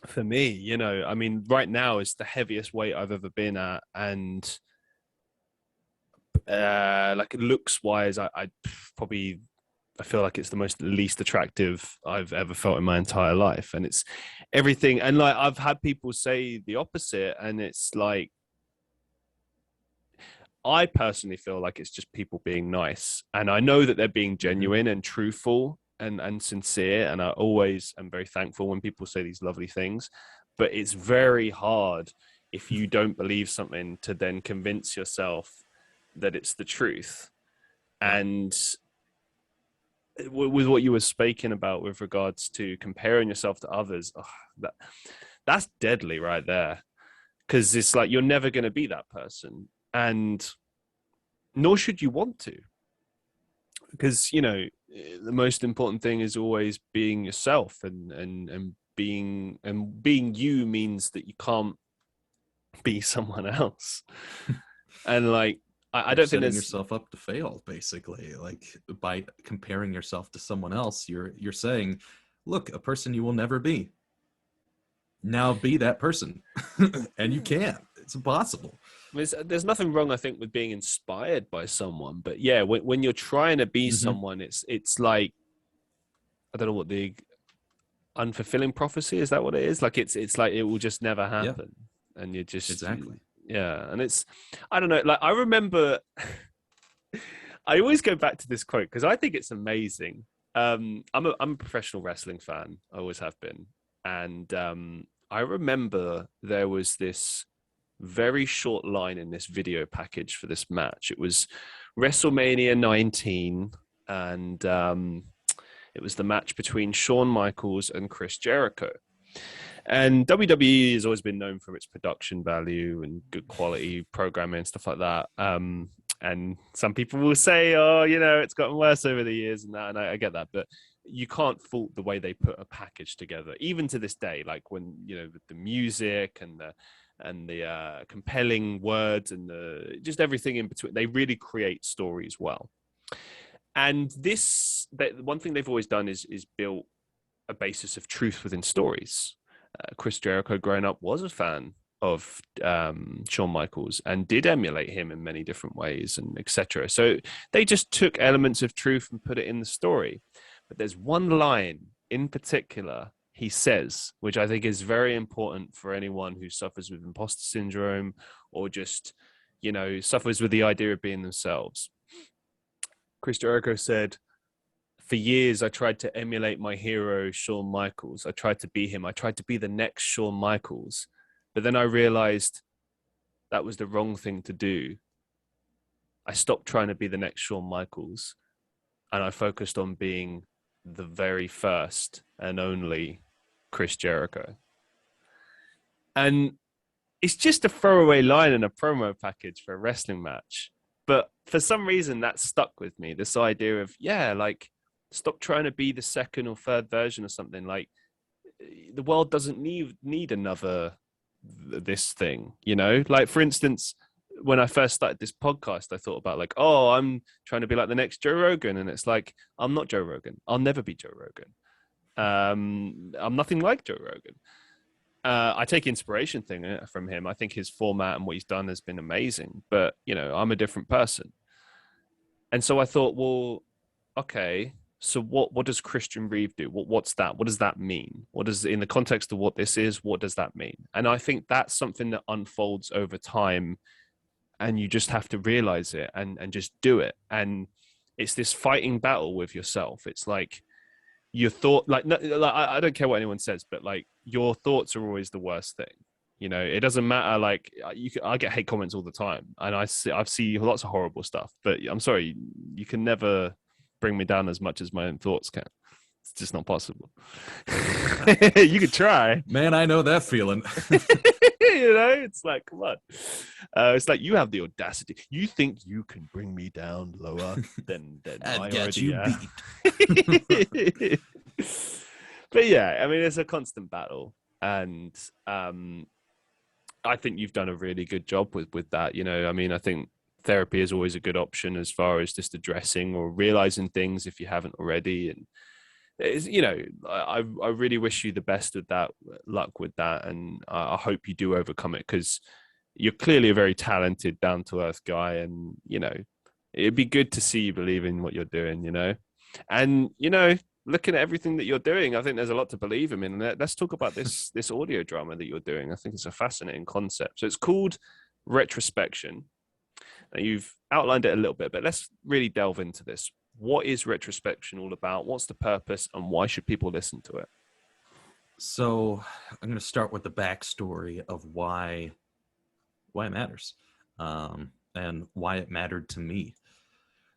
for me. I mean, right now is the heaviest weight I've ever been at, and like looks wise, I probably, I feel like it's the most least attractive I've ever felt in my entire life. And it's everything. And like, I've had people say the opposite, and it's like, I personally feel like it's just people being nice. And I know that they're being genuine and truthful and sincere. And I always am very thankful when people say these lovely things. But it's very hard if you don't believe something to then convince yourself that it's the truth. And with what you were speaking about with regards to comparing yourself to others, that's deadly right there. Because it's like, you're never going to be that person. And nor should you want to, because, you know, the most important thing is always being yourself, and being you means that you can't be someone else. And like, I don't think setting there's yourself up to fail, basically. Like, by comparing yourself to someone else, you're saying, look, a person you will never be. Now be that person. And you can't. It's impossible. there's nothing wrong, I think, with being inspired by someone, but yeah, when you're trying to be someone, it's like, I don't know what the unfulfilling prophecy is, that what it is, like it's like it will just never happen. And you just Exactly. and it's, I don't know, like I remember I always go back to this quote because I think it's amazing. I'm a professional wrestling fan, I always have been. And I remember there was this very short line in this video package for this match. It was WrestleMania 19, and it was the match between Shawn Michaels and Chris Jericho. And WWE has always been known for its production value and good quality programming and stuff like that. And some people will say, oh, you know, it's gotten worse over the years and that. And I get that. But you can't fault the way they put a package together, even to this day. Like, when, you know, the music and the compelling words and the just everything in between, they really create stories well. And one thing they've always done is built a basis of truth within stories. Chris Jericho, growing up, was a fan of Shawn Michaels and did emulate him in many different ways, and etc. So they just took elements of truth and put it in the story. But there's one line in particular he says, which I think is very important for anyone who suffers with imposter syndrome, or just, you know, suffers with the idea of being themselves. Chris Jericho said, "For years, I tried to emulate my hero, Shawn Michaels. I tried to be him. I tried to be the next Shawn Michaels. But then I realized that was the wrong thing to do. I stopped trying to be the next Shawn Michaels, and I focused on being the very first and only Chris Jericho." And it's just a throwaway line in a promo package for a wrestling match. But for some reason, that stuck with me. This idea of, like, stop trying to be the second or third version of something. Like, the world doesn't need another this thing, you know? Like, for instance, when I first started this podcast, I thought about, like, oh, I'm trying to be like the next Joe Rogan. And it's like, I'm not Joe Rogan. I'll never be Joe Rogan. I'm nothing like Joe Rogan. I take inspiration from him. I think his format and what he's done has been amazing, but, you know, I'm a different person. And so I thought, well, okay, so what does Christian Reeve do? What's that? What does that mean? What does, in the context of what this is, what does that mean? And I think that's something that unfolds over time, and you just have to realize it and just do it. And it's this fighting battle with yourself. It's like, your thought, like I don't care what anyone says, but like, your thoughts are always the worst thing. You know, it doesn't matter. Like, I get hate comments all the time, and I've seen lots of horrible stuff. But I'm sorry, you can never bring me down as much as my own thoughts can. It's just not possible. You could try, man. I know that feeling. You know, it's like, come on. It's like, you have the audacity. You think you can bring me down lower than I got already you beat. But yeah, I mean, it's a constant battle, and I think you've done a really good job with that. You know, I mean, I think therapy is always a good option as far as just addressing or realizing things if you haven't already. And it's, you know, I really wish you the best with that, luck with that, and I hope you do overcome it, because you're clearly a very talented, down to earth guy, and it'd be good to see you believe in what you're doing. And looking at everything that you're doing, I think there's a lot to believe in. Let's talk about this audio drama that you're doing. I think it's a fascinating concept. So it's called Retrospection. Now, you've outlined it a little bit, but let's really delve into this. What is Retrospection all about? What's the purpose, and why should people listen to it? So I'm going to start with the backstory of why it matters, and why it mattered to me.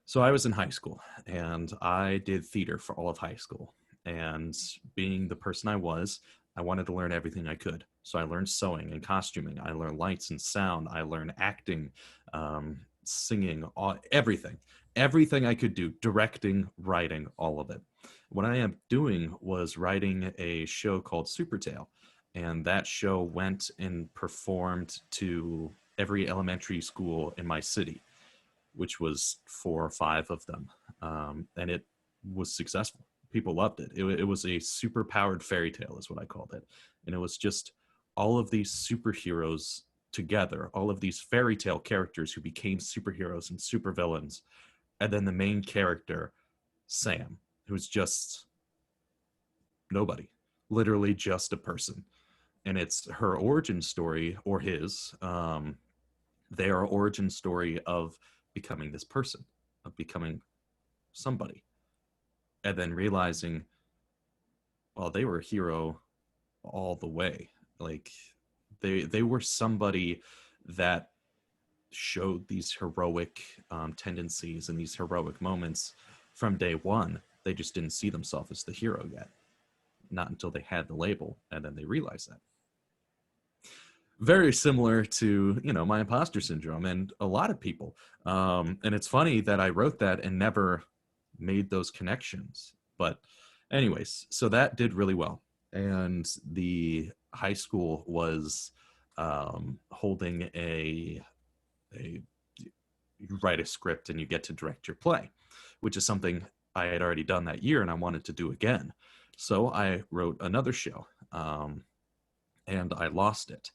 So I was in high school, and I did theater for all of high school. And being the person I was, I wanted to learn everything I could. So I learned sewing and costuming. I learned lights and sound. I learned acting, singing, everything. Everything I could do, directing, writing, all of it. What I am doing was writing a show called Super Tale. And that show went and performed to every elementary school in my city, which was 4 or 5 of them. And it was successful. People loved it. It was a super powered fairy tale is what I called it. And it was just all of these superheroes together, all of these fairy tale characters who became superheroes and supervillains. And then the main character, Sam, who's just nobody, literally just a person. And it's her origin story, or his, their origin story of becoming this person, of becoming somebody. And then realizing, well, they were a hero all the way. Like they were somebody that showed these heroic tendencies and these heroic moments from day one. They just didn't see themselves as the hero yet. Not until they had the label, and then they realized that. Very similar to, my imposter syndrome and a lot of people. And it's funny that I wrote that and never made those connections. But anyways, so that did really well. And the high school was holding you write a script and you get to direct your play, which is something I had already done that year and I wanted to do again. So I wrote another show, and I lost it.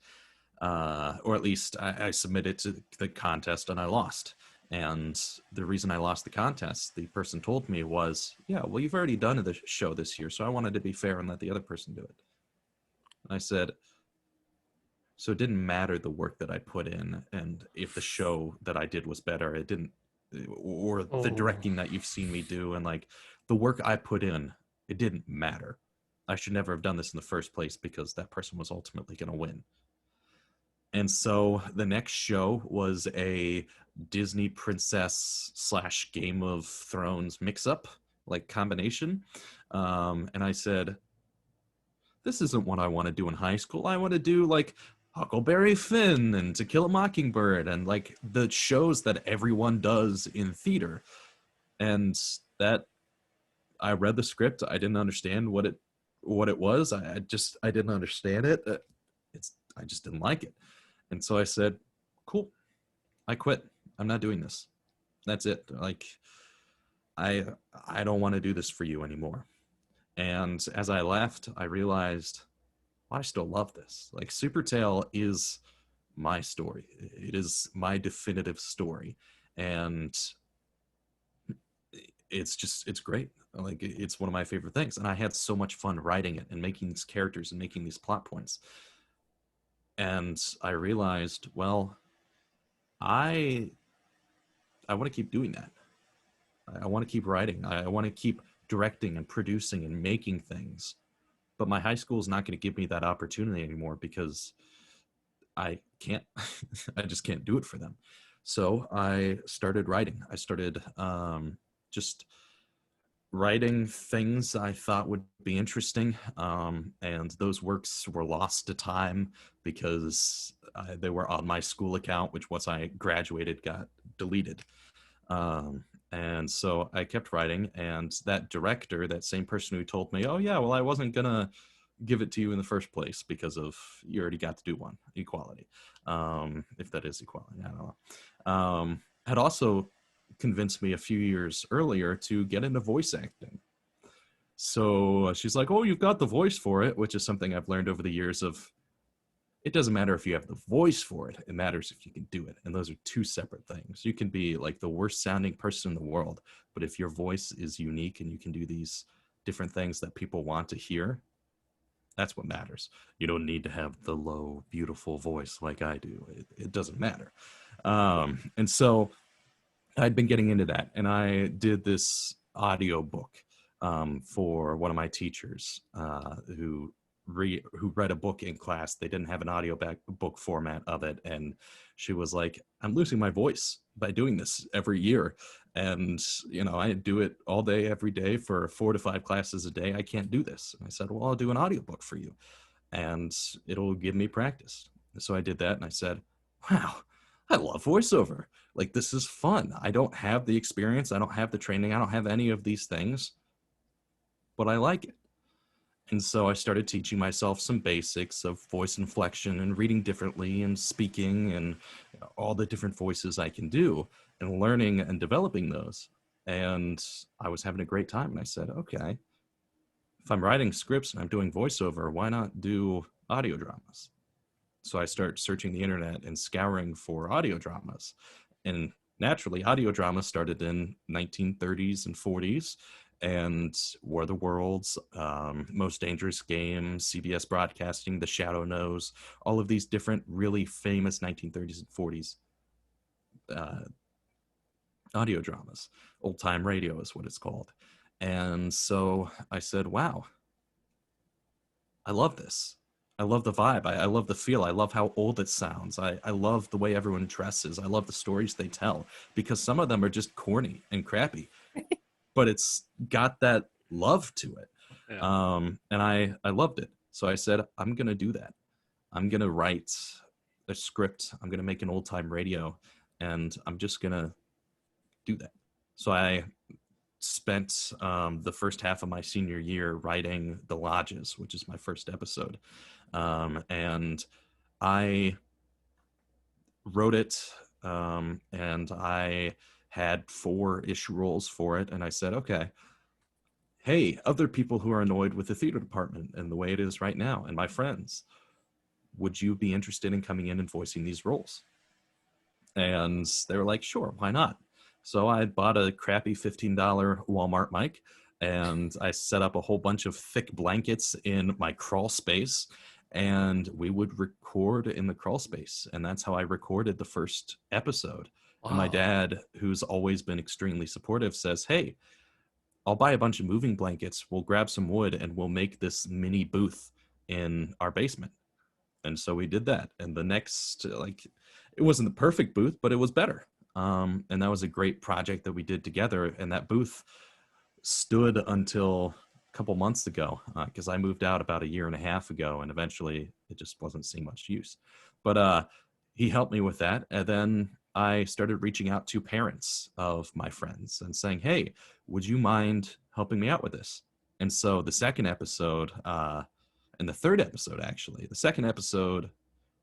Or at least I submitted to the contest and I lost. And the reason I lost the contest, the person told me was, yeah, well, you've already done the show this year, so I wanted to be fair and let the other person do it. And I said, so it didn't matter the work that I put in, and if the show that I did was better, it didn't, or the directing that you've seen me do, and like the work I put in, it didn't matter. I should never have done this in the first place because that person was ultimately going to win. And so the next show was a Disney princess / Game of Thrones mix-up, like combination. And I said, this isn't what I want to do in high school. I want to do like Huckleberry Finn and To Kill a Mockingbird and like the shows that everyone does in theater. And that I read the script. I didn't understand what it was. I didn't understand it. I just didn't like it. And so I said, cool, I quit. I'm not doing this. That's it. Like, I don't want to do this for you anymore. And as I left, I realized, well, I still love this. Like, Super Tale is my story. It is my definitive story. And it's great. Like, it's one of my favorite things. And I had so much fun writing it and making these characters and making these plot points. And I realized, well, I want to keep doing that. I want to keep writing. I want to keep directing and producing and making things. But my high school is not going to give me that opportunity anymore because I can't. I just can't do it for them. So I started writing. I started just writing things I thought would be interesting, and those works were lost to time because they were on my school account, which once I graduated got deleted. And so I kept writing, and that director, that same person who told me, oh yeah, well, I wasn't gonna give it to you in the first place because of you already got to do one, equality, if that is equality, I don't know, had also convinced me a few years earlier to get into voice acting. So she's like, oh, you've got the voice for it, which is something I've learned over the years of it doesn't matter if you have the voice for it. It matters if you can do it. And those are two separate things. You can be like the worst sounding person in the world, but if your voice is unique and you can do these different things that people want to hear, that's what matters. You don't need to have the low, beautiful voice like I do. It doesn't matter. And so I'd been getting into that, and I did this audio book for one of my teachers who read a book in class. They didn't have an audio book format of it, and she was like, I'm losing my voice by doing this every year, and I do it all day every day for 4 to 5 classes a day. I can't do this. And I said, well, I'll do an audio book for you and it'll give me practice. So I did that, and I said, wow, I love voiceover. Like, this is fun. I don't have the experience, I don't have the training, I don't have any of these things, but I like it. And so I started teaching myself some basics of voice inflection and reading differently and speaking and all the different voices I can do, and learning and developing those. And I was having a great time. And I said, okay, if I'm writing scripts and I'm doing voiceover, why not do audio dramas? So I start searching the internet and scouring for audio dramas. And naturally, audio dramas started in 1930s and 40s. And War of the Worlds, Most Dangerous Game, CBS Broadcasting, The Shadow Knows, all of these different really famous 1930s and 40s audio dramas. Old time radio is what it's called. And so I said, wow, I love this. I love the vibe. I love the feel. I love how old it sounds. I love the way everyone dresses. I love the stories they tell, because some of them are just corny and crappy. But it's got that love to it. Yeah. And I loved it. So I said, I'm going to do that. I'm going to write a script. I'm going to make an old time radio, and I'm just going to do that. So I spent the first half of my senior year writing The Lodges, which is my first episode. And I wrote it, and I had 4 issue roles for it. And I said, okay, hey, other people who are annoyed with the theater department and the way it is right now, and my friends, would you be interested in coming in and voicing these roles? And they were like, sure, why not? So I bought a crappy $15 Walmart mic, and I set up a whole bunch of thick blankets in my crawl space, and we would record in the crawl space. And that's how I recorded the first episode. Wow. And my dad, who's always been extremely supportive, says, hey, I'll buy a bunch of moving blankets, we'll grab some wood, and we'll make this mini booth in our basement. And so we did that. And the next, it wasn't the perfect booth, but it was better. And that was a great project that we did together. And that booth stood until a couple months ago, because I moved out about 1.5 years ago, and eventually it just wasn't seeing much use. But he helped me with that. And then I started reaching out to parents of my friends and saying, hey, would you mind helping me out with this? And so the second episode, and the third episode, actually, the second episode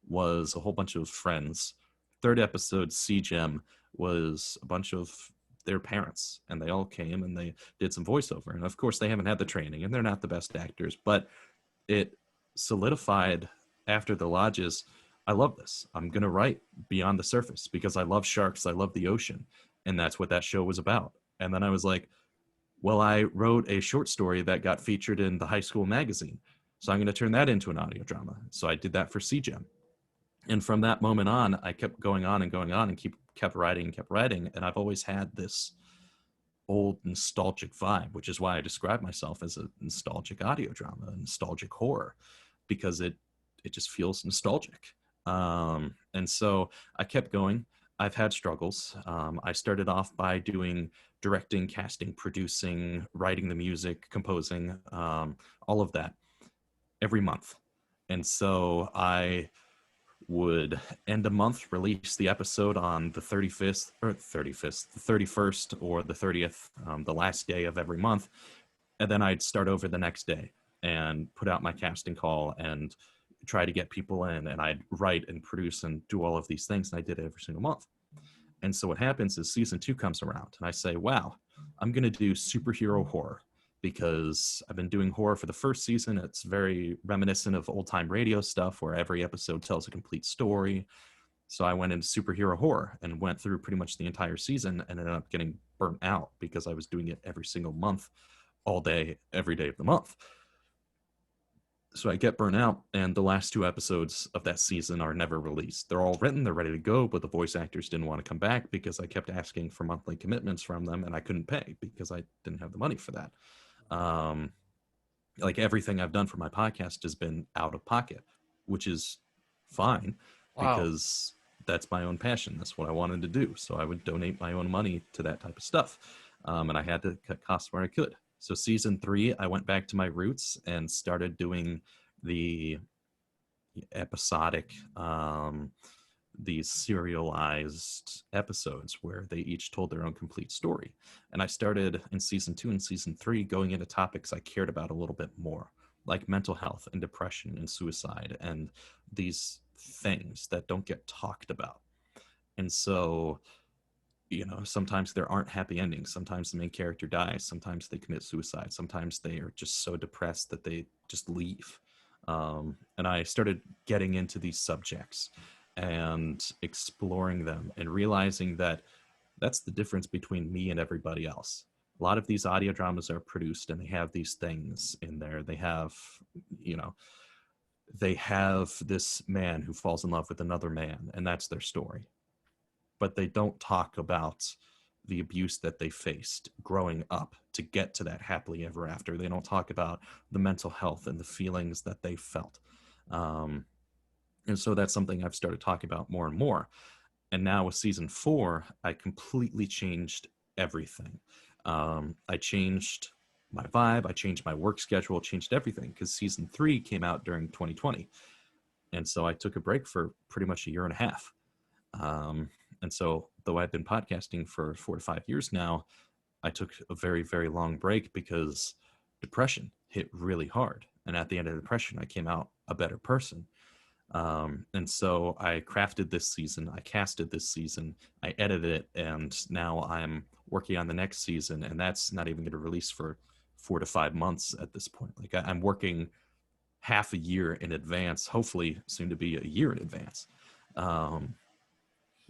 was a whole bunch of friends. Third episode, CGEM, was a bunch of their parents, and they all came and they did some voiceover. And of course they haven't had the training and they're not the best actors, but it solidified after The Lodges, I love this. I'm going to write beyond the surface because I love sharks. I love the ocean. And that's what that show was about. And then I was like, well, I wrote a short story that got featured in the high school magazine, so I'm going to turn that into an audio drama. So I did that for CGEM. And from that moment on, I kept going on and kept writing. And I've always had this old nostalgic vibe, which is why I describe myself as a nostalgic audio drama, a nostalgic horror, because it just feels nostalgic. And so I kept going. I've had struggles. I started off by doing directing, casting, producing, writing the music, composing, all of that every month. And so I would end a month, release the episode on the 31st or the 31st or the 30th, the last day of every month. And then I'd start over the next day and put out my casting call and try to get people in, and I'd write and produce and do all of these things. And I did it every single month. And so what happens is season 2 comes around and I say, wow, I'm going to do superhero horror, because I've been doing horror for the first season. It's very reminiscent of old time radio stuff where every episode tells a complete story. So I went into superhero horror and went through pretty much the entire season and ended up getting burnt out because I was doing it every single month, all day, every day of the month. So I get burnt out, and the last 2 episodes of that season are never released. They're all written, they're ready to go, but the voice actors didn't want to come back because I kept asking for monthly commitments from them, and I couldn't pay because I didn't have the money for that. Like everything I've done for my podcast has been out of pocket, which is fine because that's my own passion. That's what I wanted to do. So I would donate my own money to that type of stuff. And I had to cut costs where I could. So season 3, I went back to my roots and started doing the episodic, these serialized episodes where they each told their own complete story. And I started in season 2 and season 3 going into topics I cared about a little bit more, like mental health and depression and suicide and these things that don't get talked about. And so, you know, sometimes there aren't happy endings. Sometimes the main character dies. Sometimes they commit suicide. Sometimes they are just so depressed that they just leave. And I started getting into these subjects and exploring them and realizing that that's the difference between me and everybody else. A lot of these audio dramas are produced and they have these things in there. They have, you know, they have this man who falls in love with another man, and that's their story. But they don't talk about the abuse that they faced growing up to get to that happily ever after. They don't talk about the mental health and the feelings that they felt. And so that's something I've started talking about more and more. And now with season 4, I completely changed everything. I changed my vibe. I changed my work schedule, changed everything because season 3 came out during 2020. And so I took a break for pretty much a year and a half. And so though I've been podcasting for 4 to 5 years now, I took a very, very long break because depression hit really hard. And at the end of depression, I came out a better person. And so I crafted this season, I casted this season, I edited it, and now I'm working on the next season, and that's not even going to release for 4 to 5 months at this point. Like I'm working half a year in advance, hopefully soon to be a year in advance.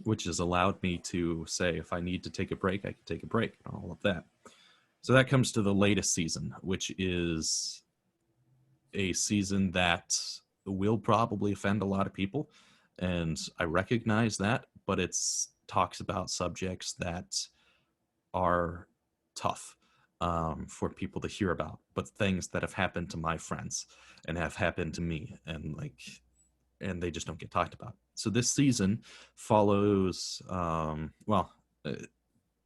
Which has allowed me to say, if I need to take a break, I can take a break and all of that. So that comes to the latest season, which is a season that will probably offend a lot of people. And I recognize that, but it's talks about subjects that are tough for people to hear about, but things that have happened to my friends and have happened to me, and they just don't get talked about. So this season follows,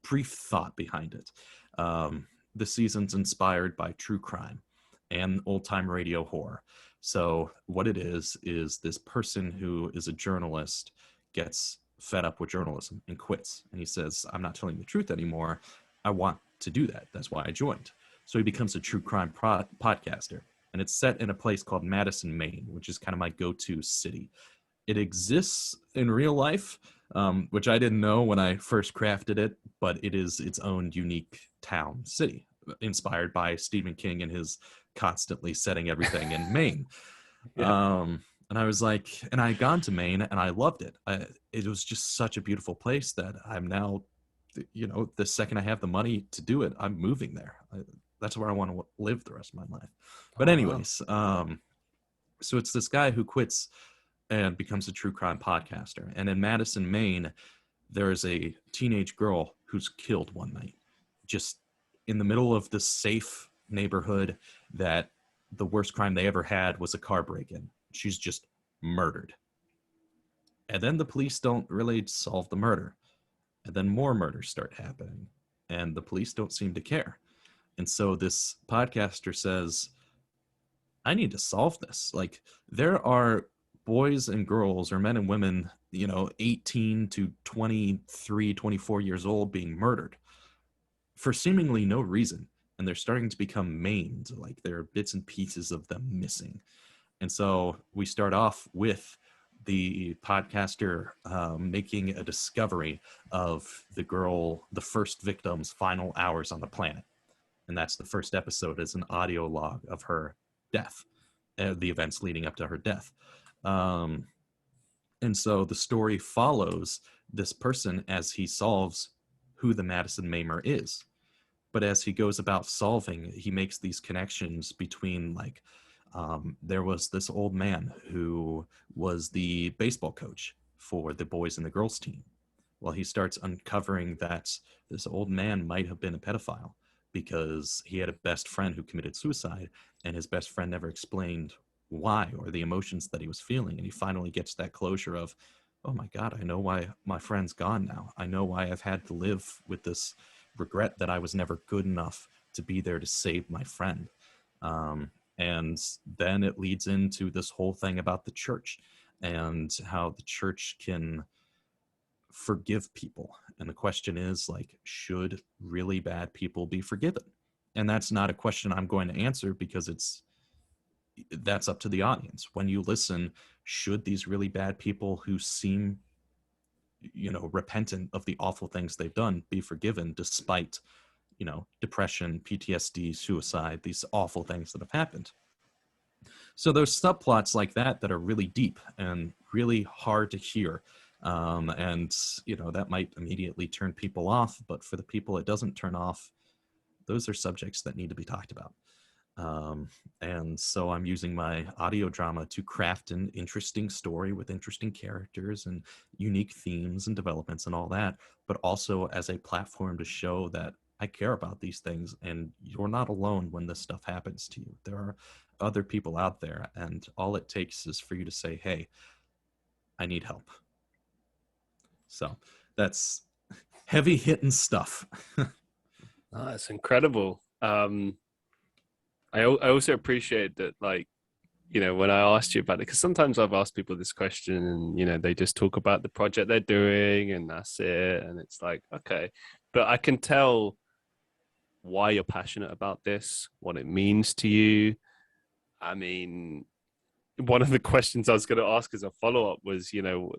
brief thought behind it. The season's inspired by true crime and old-time radio horror. So what it is this person who is a journalist gets fed up with journalism and quits. And he says, I'm not telling the truth anymore. I want to do that. That's why I joined. So he becomes a true crime podcaster. And it's set in a place called Madison, Maine, which is kind of my go-to city. It exists in real life, which I didn't know when I first crafted it, but it is its own unique town, city, inspired by Stephen King and his constantly setting everything in Maine. Yeah. And I was like, and I had gone to Maine and I loved it. It was just such a beautiful place that I'm now, you know, the second I have the money to do it, I'm moving there. That's where I want to live the rest of my life. But anyways, so it's this guy who quits and becomes a true crime podcaster. And in Madison, Maine, there is a teenage girl who's killed one night, just in the middle of this safe neighborhood that the worst crime they ever had was a car break-in. She's just murdered. And then the police don't really solve the murder. And then more murders start happening. And the police don't seem to care. And so this podcaster says, I need to solve this. Like, there are boys and girls or men and women, you know, 18 to 23, 24 years old being murdered for seemingly no reason. And they're starting to become maimed. Like, there are bits and pieces of them missing. And so we start off with the podcaster making a discovery of the girl, the first victim's final hours on the planet. And that's the first episode, is an audio log of her death, the events leading up to her death. And so the story follows this person as he solves who the Madison Maimer is. But as he goes about solving, he makes these connections between, like, there was this old man who was the baseball coach for the boys and the girls team. Well, he starts uncovering that this old man might have been a pedophile because he had a best friend who committed suicide, and his best friend never explained why or the emotions that he was feeling. And he finally gets that closure of, oh my God, I know why my friend's gone now. I know why I've had to live with this regret that I was never good enough to be there to save my friend. And then it leads into this whole thing about the church and how the church can forgive people. And the question is, like, should really bad people be forgiven? And that's not a question I'm going to answer, because that's up to the audience. When you listen, should these really bad people who seem, repentant of the awful things they've done be forgiven despite, depression, PTSD, suicide, these awful things that have happened? So there's subplots like that are really deep and really hard to hear. And, that might immediately turn people off, but for the people it doesn't turn off, those are subjects that need to be talked about. And so I'm using my audio drama to craft an interesting story with interesting characters and unique themes and developments and all that, but also as a platform to show that I care about these things, and you're not alone when this stuff happens to you. There are other people out there, and all it takes is for you to say, hey, I need help. So that's heavy hitting stuff. Oh, that's incredible. I also appreciate that, like, when I asked you about it, because sometimes I've asked people this question and, they just talk about the project they're doing and that's it. And it's like, okay, but I can tell why you're passionate about this, what it means to you. I mean, one of the questions I was going to ask as a follow-up was,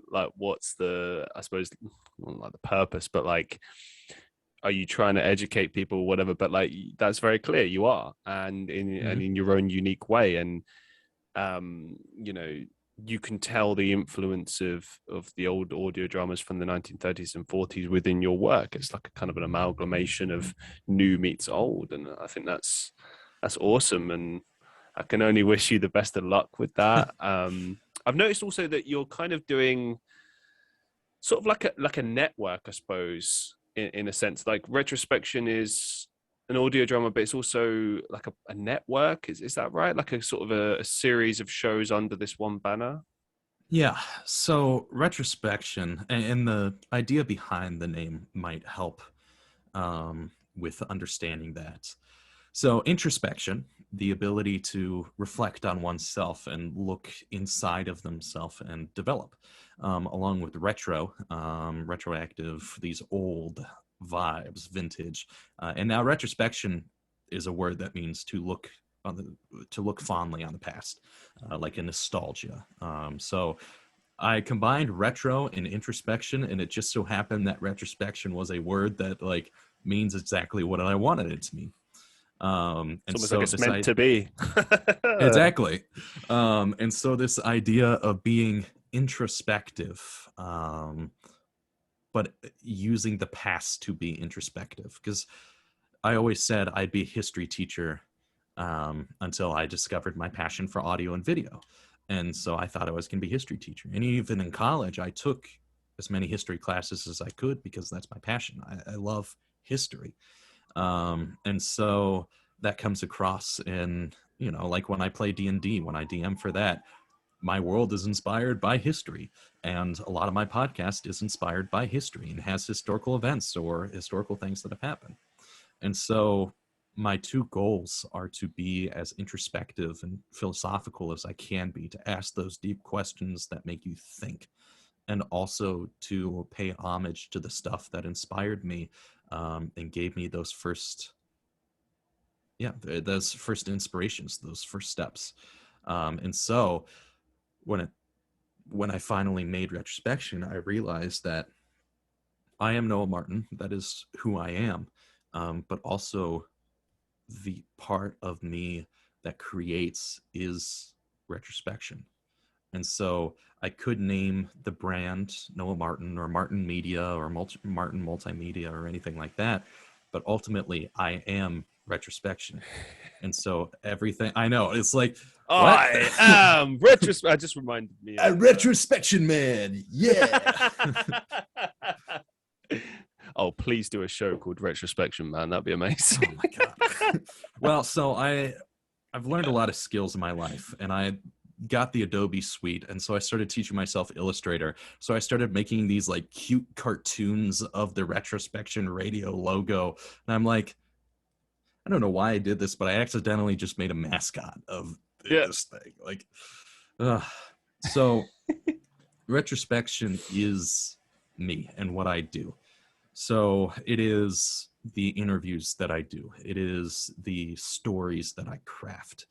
like, what's the, I suppose, not like the purpose, but like, are you trying to educate people, whatever? But like, that's very clear, you are, and in your own unique way. And you can tell the influence of the old audio dramas from the 1930s and 40s within your work. It's like a kind of an amalgamation of new meets old, and I think that's awesome. And I can only wish you the best of luck with that. I've noticed also that you're kind of doing sort of like a network, I suppose, in a sense. Like, Retrospection is an audio drama, but it's also like a network. Is that right? Like a sort of a series of shows under this one banner? Yeah. So Retrospection, and the idea behind the name might help with understanding that. So introspection, the ability to reflect on oneself and look inside of themselves and develop, along with retroactive, these old vibes, vintage. And now retrospection is a word that means to look fondly on the past, like a nostalgia. So I combined retro and introspection, and it just so happened that retrospection was a word that, like, means exactly what I wanted it to mean. And It's almost so like it's meant to be. Exactly. And so this idea of being introspective, but using the past to be introspective, because I always said I'd be a history teacher until I discovered my passion for audio and video. And so I thought I was going to be a history teacher. And even in college, I took as many history classes as I could because that's my passion. I love history. And so that comes across in, like when I play D&D, when I DM for that, my world is inspired by history. And a lot of my podcast is inspired by history and has historical events or historical things that have happened. And so my two goals are to be as introspective and philosophical as I can be, to ask those deep questions that make you think, and also to pay homage to the stuff that inspired me and gave me those first inspirations, those first steps. And so when I finally made Retrospection, I realized that I am Noah Martin. That is who I am. But also the part of me that creates is retrospection. And so I could name the brand Noah Martin or Martin Media or Martin Multimedia or anything like that. But ultimately, I am retrospection. And so everything I know, it's like, what? I am retrospection. I just reminded me A retrospection man. Yeah. Oh, please do a show called Retrospection, man. That'd be amazing. Oh my God. Well, so I've learned a lot of skills in my life, and I got the Adobe suite, and so I started teaching myself Illustrator. So I started making these like cute cartoons of the Retrospection radio logo, and I'm like, I don't know why I did this, but I accidentally just made a mascot of this thing. Like, so Retrospection is me and what I do. So it is the interviews that I do. It is the stories that I craft.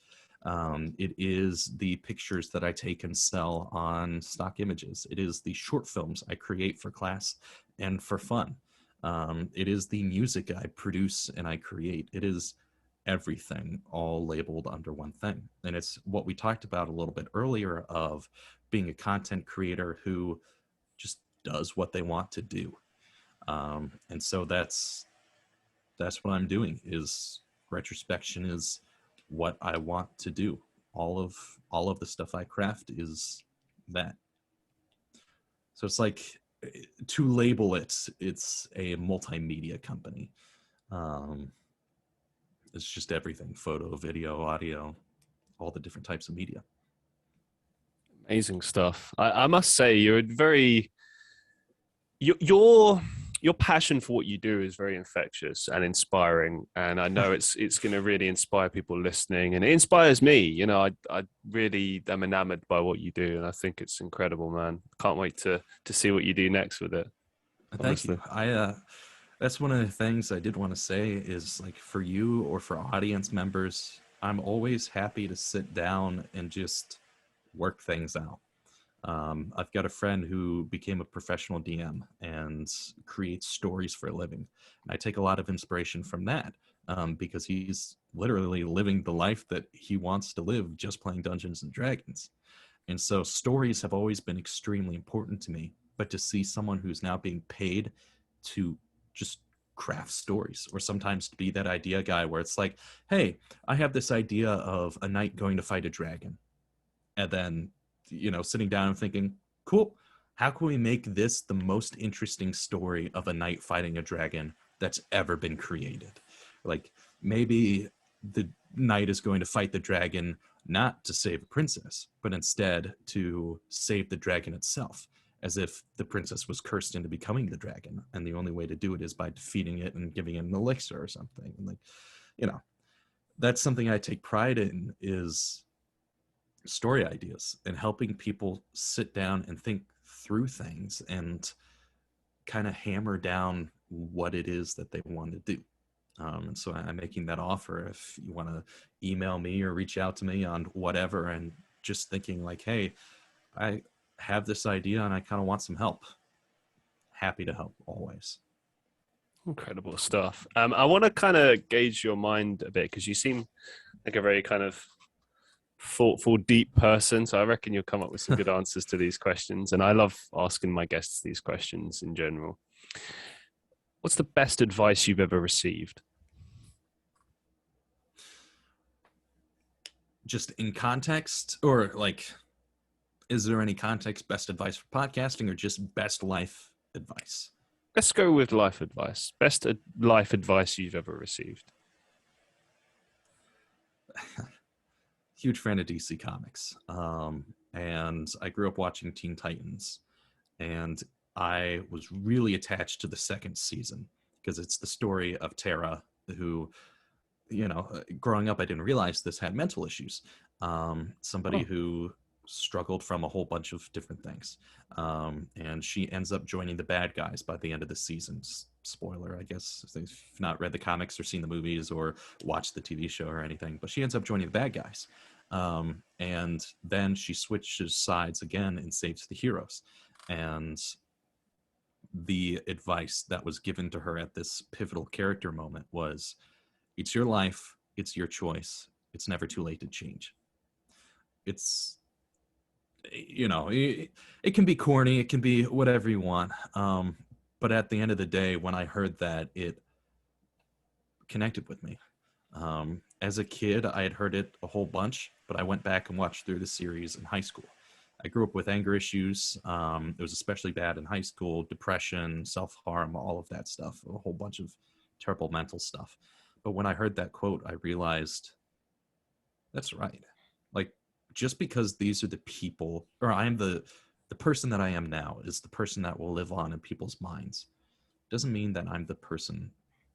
It is the pictures that I take and sell on stock images. It is the short films I create for class and for fun. It is the music I produce and I create. It is everything all labeled under one thing. And it's what we talked about a little bit earlier of being a content creator who just does what they want to do. And so that's what I'm doing. Is retrospection is what I want to do. All of the stuff I craft is that. So it's like, to label it, it's a multimedia company. It's just everything: photo, video, audio, all the different types of media. Amazing stuff. I must say, your passion for what you do is very infectious and inspiring, and I know it's going to really inspire people listening, and it inspires me. You know, I really am enamored by what you do, and I think it's incredible, man. Can't wait to see what you do next with it. Thank you. That's one of the things I did want to say is, like, for you or for audience members, I'm always happy to sit down and just work things out. I've got a friend who became a professional DM and creates stories for a living. And I take a lot of inspiration from that, because he's literally living the life that he wants to live, just playing Dungeons and Dragons. And so stories have always been extremely important to me. But to see someone who's now being paid to just craft stories, or sometimes to be that idea guy where it's like, hey, I have this idea of a knight going to fight a dragon. And then, sitting down and thinking, cool, how can we make this the most interesting story of a knight fighting a dragon that's ever been created? Like, maybe the knight is going to fight the dragon not to save a princess, but instead to save the dragon itself, as if the princess was cursed into becoming the dragon, and the only way to do it is by defeating it and giving it an elixir or something. And that's something I take pride in, is story ideas and helping people sit down and think through things and kind of hammer down what it is that they want to do. And so I'm making that offer. If you want to email me or reach out to me on whatever, and just thinking like, hey, I have this idea and I kind of want some help. Happy to help always. Incredible stuff. I want to kind of gauge your mind a bit, because you seem like a very kind of thoughtful, deep person. So I reckon you'll come up with some good answers to these questions. And I love asking my guests these questions in general. What's the best advice you've ever received? Just in context, or like, is there any context, best advice for podcasting, or just best life advice? Let's go with life advice. Best life advice you've ever received. Huge fan of DC Comics. And I grew up watching Teen Titans. And I was really attached to the second season, because it's the story of Tara, who, growing up, I didn't realize this, had mental issues. Somebody who struggled from a whole bunch of different things. And she ends up joining the bad guys by the end of the season. Spoiler, I guess, if you've not read the comics or seen the movies or watched the TV show or anything, but she ends up joining the bad guys. And then she switches sides again and saves the heroes. And the advice that was given to her at this pivotal character moment was, it's your life, It's your choice. It's never too late to change. It's, it can be corny, it can be whatever you want. But at the end of the day, when I heard that, it connected with me. As a kid, I had heard it a whole bunch, but I went back and watched through the series in high school. I grew up with anger issues. It was especially bad in high school, depression, self-harm, all of that stuff, a whole bunch of terrible mental stuff. But when I heard that quote, I realized that's right. Like, just because these are the people, or I am the person that I am now is the person that will live on in people's minds, doesn't mean that I'm the person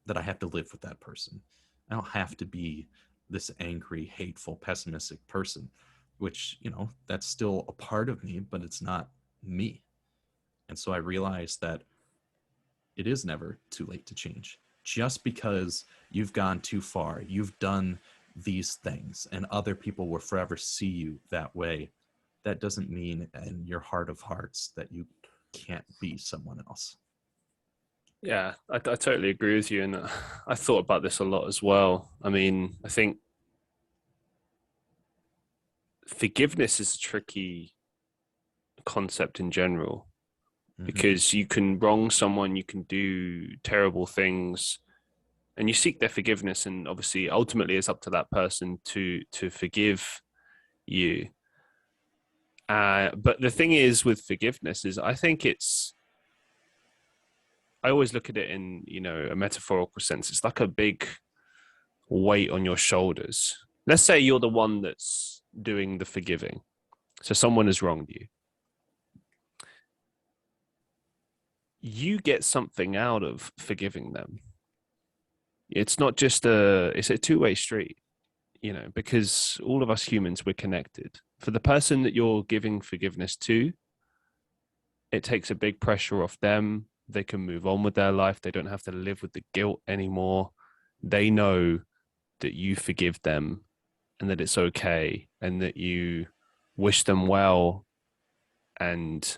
that I have to live with that person. I don't have to be this angry, hateful, pessimistic person, which, that's still a part of me, but it's not me. And so I realized that it is never too late to change. Just because you've gone too far, you've done these things, and other people will forever see you that way, that doesn't mean in your heart of hearts that you can't be someone else. Yeah, I totally agree with you. And I thought about this a lot as well. I mean, I think forgiveness is a tricky concept in general, because you can wrong someone, you can do terrible things, and you seek their forgiveness. And obviously, ultimately, it's up to that person to forgive you. But the thing is with forgiveness is, I think I always look at it in, a metaphorical sense. It's like a big weight on your shoulders. Let's say you're the one that's doing the forgiving. So someone has wronged you. You get something out of forgiving them. It's not just it's a two-way street, because all of us humans, we're connected. For the person that you're giving forgiveness to, it takes a big pressure off them. They can move on with their life. They don't have to live with the guilt anymore. They know that you forgive them and that it's okay, and that you wish them well, and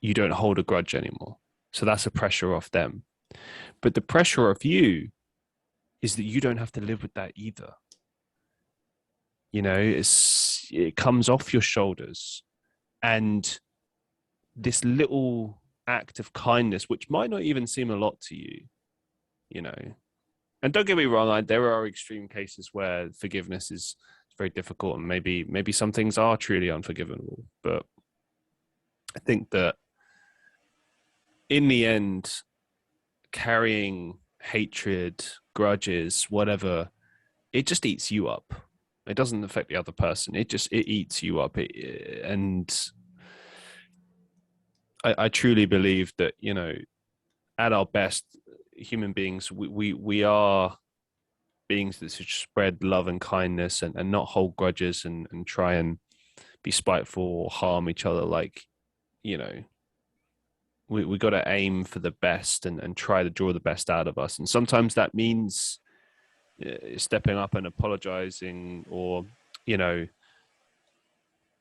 you don't hold a grudge anymore. So that's a pressure off them. But the pressure of you is that you don't have to live with that either. It comes off your shoulders. And this little act of kindness, which might not even seem a lot to you, and don't get me wrong, there are extreme cases where forgiveness is very difficult, and maybe some things are truly unforgivable. But I think that in the end, carrying hatred, grudges, whatever, it just eats you up. It doesn't affect the other person. It eats you up. And I truly believe that, at our best, human beings, we are beings that should spread love and kindness, and not hold grudges, and try and be spiteful or harm each other. Like, we got to aim for the best, and try to draw the best out of us. And sometimes that means stepping up and apologizing, or,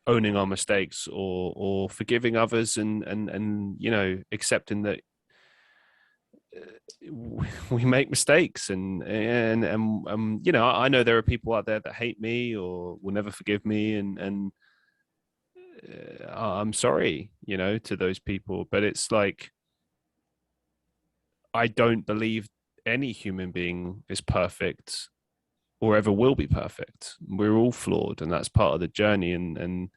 owning our mistakes, or forgiving others, and accepting that we make mistakes, and I know there are people out there that hate me or will never forgive me, and I'm sorry, to those people. But it's like, I don't believe any human being is perfect or ever will be perfect. We're all flawed, and that's part of the journey. And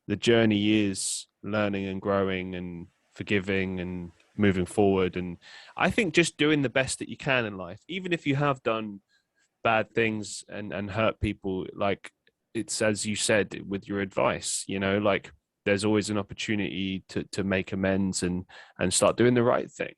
the journey is learning and growing and forgiving and moving forward. And I think just doing the best that you can in life, even if you have done bad things and hurt people, like, it's as you said with your advice, like, there's always an opportunity to make amends and start doing the right thing,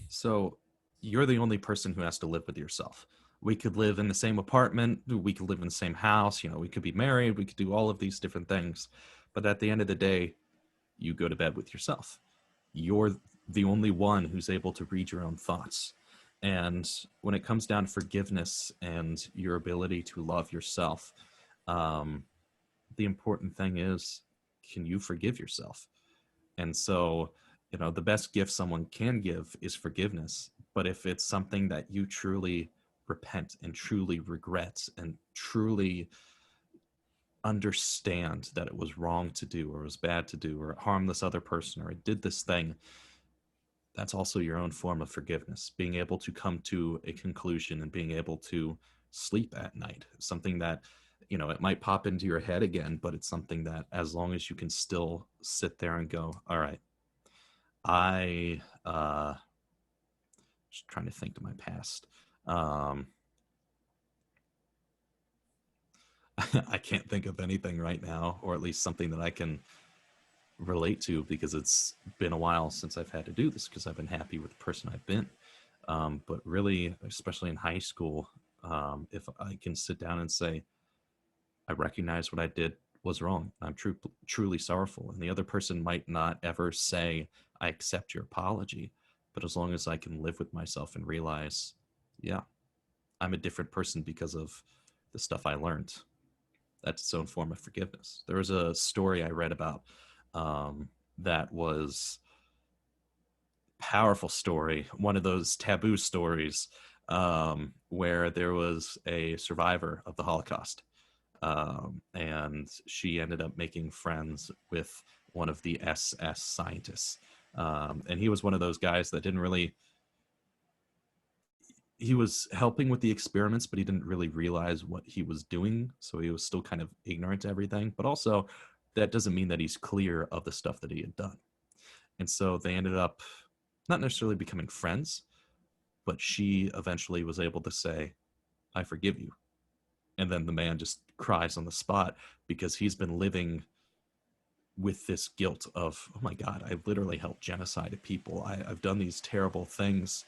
So you're the only person who has to live with yourself. We could live in the same apartment, we could live in the same house, we could be married, we could do all of these different things. But at the end of the day, you go to bed with yourself. You're the only one who's able to read your own thoughts. And when it comes down to forgiveness and your ability to love yourself, the important thing is, can you forgive yourself? And so, the best gift someone can give is forgiveness. But if it's something that you truly repent and truly regret and truly understand that it was wrong to do, or it was bad to do, or it harmed this other person, or it did this thing, that's also your own form of forgiveness. Being able to come to a conclusion and being able to sleep at night, something that, you know, it might pop into your head again, but it's something that as long as you can still sit there and go, all right, I just trying to think to my past. I can't think of anything right now, or at least something that I can relate to, because it's been a while since I've had to do this, because I've been happy with the person I've been. But really, especially in high school, if I can sit down and say, I recognize what I did was wrong, I'm truly sorrowful, and the other person might not ever say, I accept your apology, but as long as I can live with myself and realize, yeah, I'm a different person because of the stuff I learned, that's its own form of forgiveness. There was a story I read about that was powerful story, one of those taboo stories, where there was a survivor of the Holocaust, and she ended up making friends with one of the SS scientists, and he was one of those guys that didn't really, he was helping with the experiments, but he didn't really realize what he was doing, so he was still kind of ignorant to everything. But also, that doesn't mean that he's clear of the stuff that he had done. And so they ended up not necessarily becoming friends, but she eventually was able to say, I forgive you. And then the man just cries on the spot, because he's been living with this guilt of, oh my God, I literally helped genocide people. I've done these terrible things.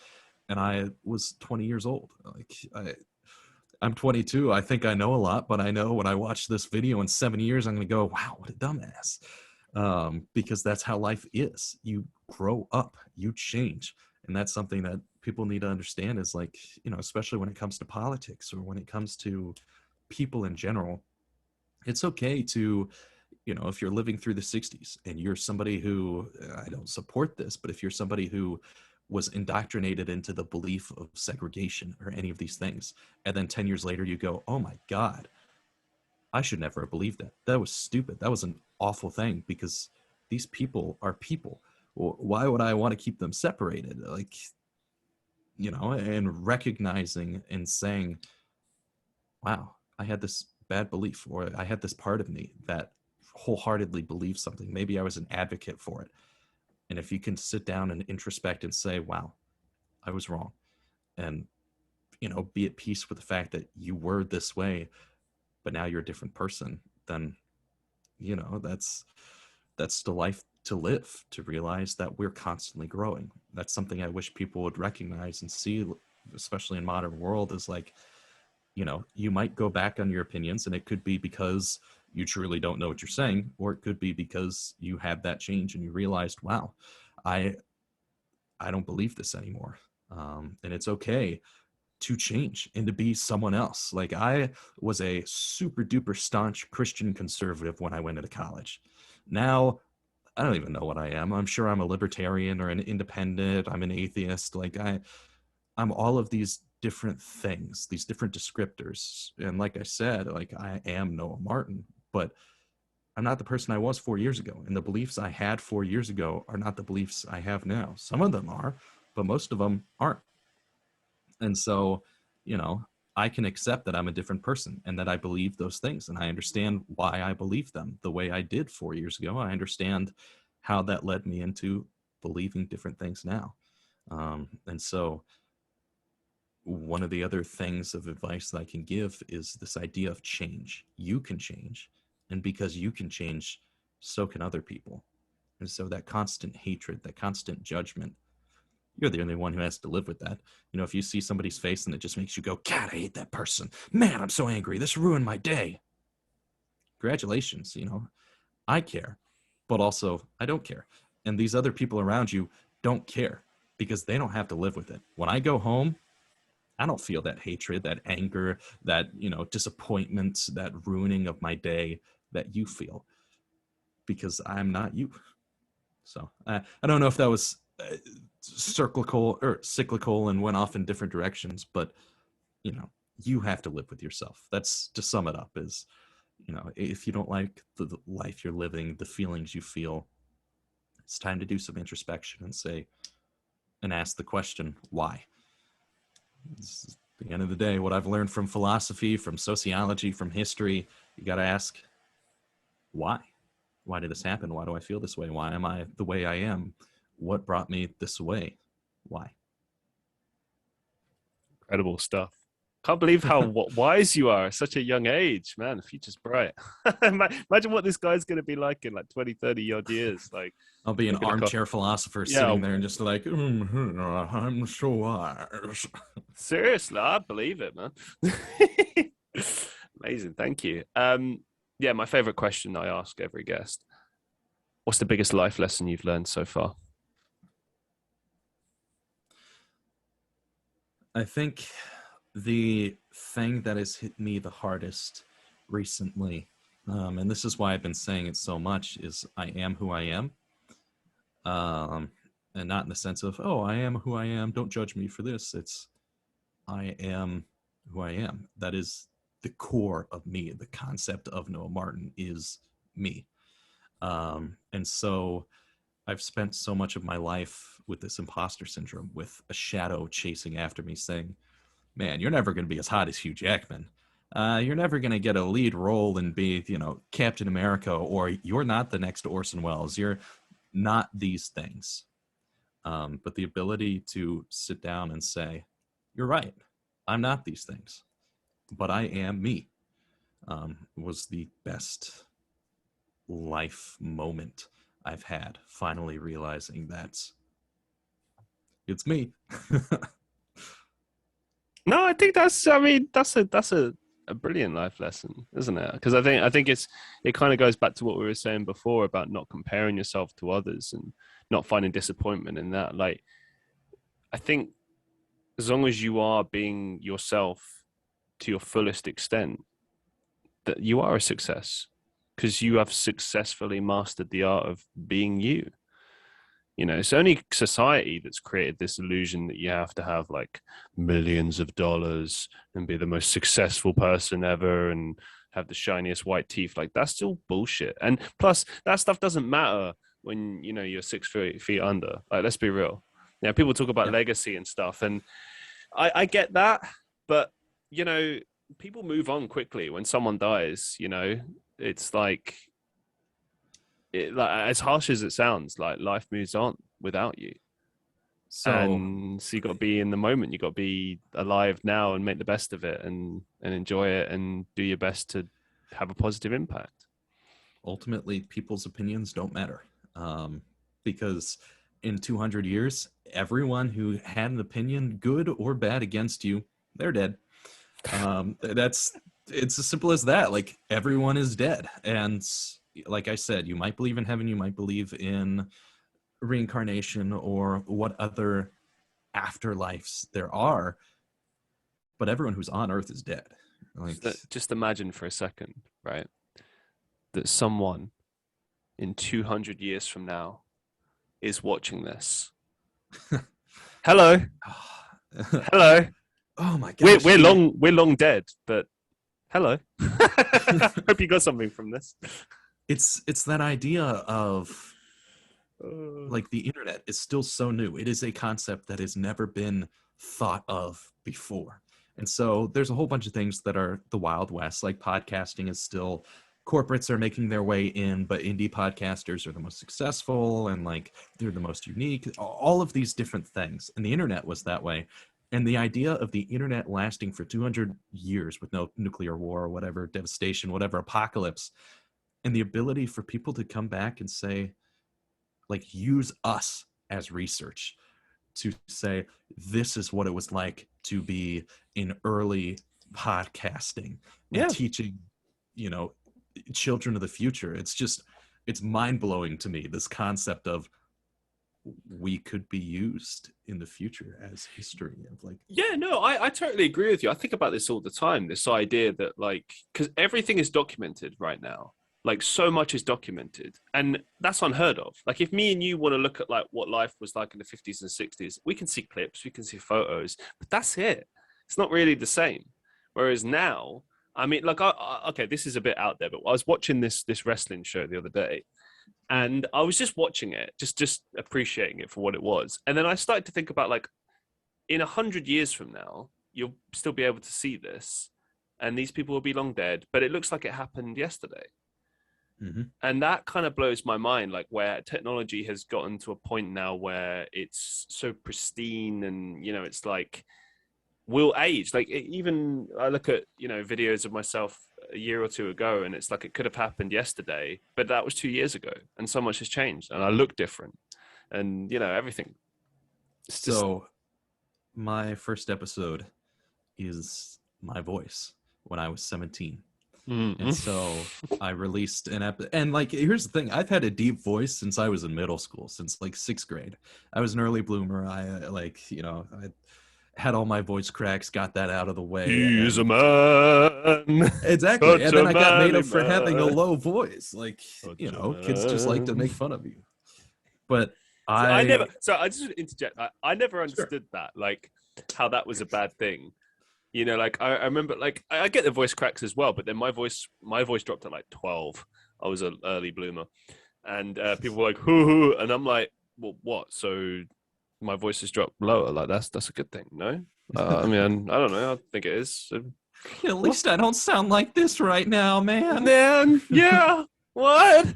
And I was 20 years old. Like, I'm 22. I think I know a lot, but I know when I watch this video in 7 years, I'm going to go, wow, what a dumbass. Because that's how life is. You grow up, you change. And that's something that people need to understand, is like, you know, especially when it comes to politics or when it comes to people in general, it's okay to, you know, if you're living through the 60s and you're somebody who, I don't support this, but if you're somebody who was indoctrinated into the belief of segregation or any of these things, and then 10 years later you go, oh my God, I should never have believed that. That was stupid. That was an awful thing, because these people are people. Well, why would I want to keep them separated? Like, you know, and recognizing and saying, wow, I had this bad belief, or I had this part of me that wholeheartedly believed something. Maybe I was an advocate for it. And if you can sit down and introspect and say, wow, I was wrong, and, you know, be at peace with the fact that you were this way, but now you're a different person, then, you know, that's the life to live, to realize that we're constantly growing. That's something I wish people would recognize and see, especially in modern world, is like, you know, you might go back on your opinions, and it could be because you truly don't know what you're saying, or it could be because you had that change and you realized, wow, I don't believe this anymore. And it's okay to change and to be someone else. Like, I was a super duper staunch Christian conservative when I went into college. Now, I don't even know what I am. I'm sure I'm a libertarian or an independent. I'm an atheist. Like, I'm all of these different things, these different descriptors. And like I said, like, I am Noah Martin, but I'm not the person I was 4 years ago. And the beliefs I had 4 years ago are not the beliefs I have now. Some of them are, but most of them aren't. And so, you know, I can accept that I'm a different person and that I believe those things. And I understand why I believe them the way I did 4 years ago. I understand how that led me into believing different things now. And so one of the other things of advice that I can give is this idea of change. You can change. And because you can change, so can other people. And so that constant hatred, that constant judgment, you're the only one who has to live with that. You know, if you see somebody's face and it just makes you go, God, I hate that person. Man, I'm so angry. This ruined my day. Congratulations. You know, I care, but also I don't care. And these other people around you don't care, because they don't have to live with it. When I go home, I don't feel that hatred, that anger, that, you know, disappointment, that ruining of my day that you feel, because I'm not you. So I don't know if that was cyclical and went off in different directions, but you have to live with yourself. That's, to sum it up, is if you don't like the life you're living, the feelings you feel, it's time to do some introspection and ask the question, why? It's, at the end of the day, what I've learned from philosophy, from sociology, from history, you got to ask, why? Why did this happen? Why do I feel this way? Why am I the way I am? What brought me this way? Why? Incredible stuff. Can't believe how wise you are at such a young age, man. The future's bright. Imagine what this guy's going to be like in like 20, 30 odd years. Like, I'll be an armchair philosopher sitting there and just like, I'm so wise. Seriously, I believe it, man. Amazing. Thank you. Yeah, my favorite question I ask every guest: what's the biggest life lesson you've learned so far? I think the thing that has hit me the hardest recently, and this is why I've been saying it so much, is I am who I am. And not in the sense of, oh, I am who I am, don't judge me for this. It's, I am who I am. That is the core of me. The concept of Noah Martin is me. And so I've spent so much of my life with this imposter syndrome, with a shadow chasing after me saying, man, you're never going to be as hot as Hugh Jackman. You're never going to get a lead role and be, Captain America, or you're not the next Orson Welles. You're not these things. But the ability to sit down and say, you're right, I'm not these things, but I am me, was the best life moment I've had, finally realizing that it's me. No, I think that's a brilliant life lesson, isn't it? Because I think it kind of goes back to what we were saying before about not comparing yourself to others and not finding disappointment in that. Like, I think as long as you are being yourself to your fullest extent, that you are a success, because you have successfully mastered the art of being you. It's only society that's created this illusion that you have to have like millions of dollars and be the most successful person ever and have the shiniest white teeth. Like, that's still bullshit. And plus, that stuff doesn't matter when you're 6 feet under. Like, let's be real. People talk about legacy and stuff, and I get that, but people move on quickly when someone dies. It's like, as harsh as it sounds, like, life moves on without you. So you got to be in the moment. You got to be alive now and make the best of it and enjoy it and do your best to have a positive impact. Ultimately, people's opinions don't matter, because in 200 years, everyone who had an opinion, good or bad, against you, they're dead. It's as simple as that. Like, everyone is dead. And like I said, you might believe in heaven, you might believe in reincarnation or what other afterlives there are, but everyone who's on Earth is dead. Like, just imagine for a second, right, that someone in 200 years from now is watching this. Hello. Hello. Oh my gosh. We're long dead, but hello. Hope you got something from this. It's that idea of like, the internet is still so new. It is a concept that has never been thought of before. And so there's a whole bunch of things that are the Wild West. Like, podcasting is still, corporates are making their way in, but indie podcasters are the most successful and like they're the most unique, all of these different things. And the internet was that way. And the idea of the internet lasting for 200 years with no nuclear war or whatever, devastation, whatever, apocalypse, and the ability for people to come back and say, like, use us as research to say, this is what it was like to be in early podcasting and teaching, children of the future. It's mind-blowing to me, this concept of we could be used in the future as history of like. Yeah, no, I totally agree with you. I think about this all the time, this idea that, like, because everything is documented right now. Like so much is documented, and that's unheard of. Like if me and you want to look at like what life was like in the 50s and 60s, we can see clips, we can see photos, but that's it. It's not really the same. Whereas now, I mean, like, okay, this is a bit out there, but I was watching this wrestling show the other day, and I was just watching it, just appreciating it for what it was, and then I started to think about like, in 100 years from now, you'll still be able to see this, and these people will be long dead, but it looks like it happened yesterday. Mm-hmm. And that kind of blows my mind, like where technology has gotten to a point now where it's so pristine, and it's like we'll age. Like even I look at videos of myself a year or two ago, and it's like it could have happened yesterday, but that was 2 years ago, and so much has changed, and I look different, and everything. So my first episode is my voice when I was 17. Mm-hmm. And so I released an and like, here's the thing. I've had a deep voice since I was in middle school, since like 6th grade. I was an early bloomer. I I had all my voice cracks, got that out of the way. He's a man. Exactly. And then I got made up for man. having a low voice. Like, kids just like to make fun of you. But I just interject. I never understood that, like how that was a bad thing. Like I remember, like I get the voice cracks as well, but then my voice dropped at like 12. I was an early bloomer, and people were like, hoo, and I'm like, well, what? So my voice has dropped lower. Like that's a good thing, no? I mean, I don't know. I think it is. At least I don't sound like this right now, man. Man, yeah. What?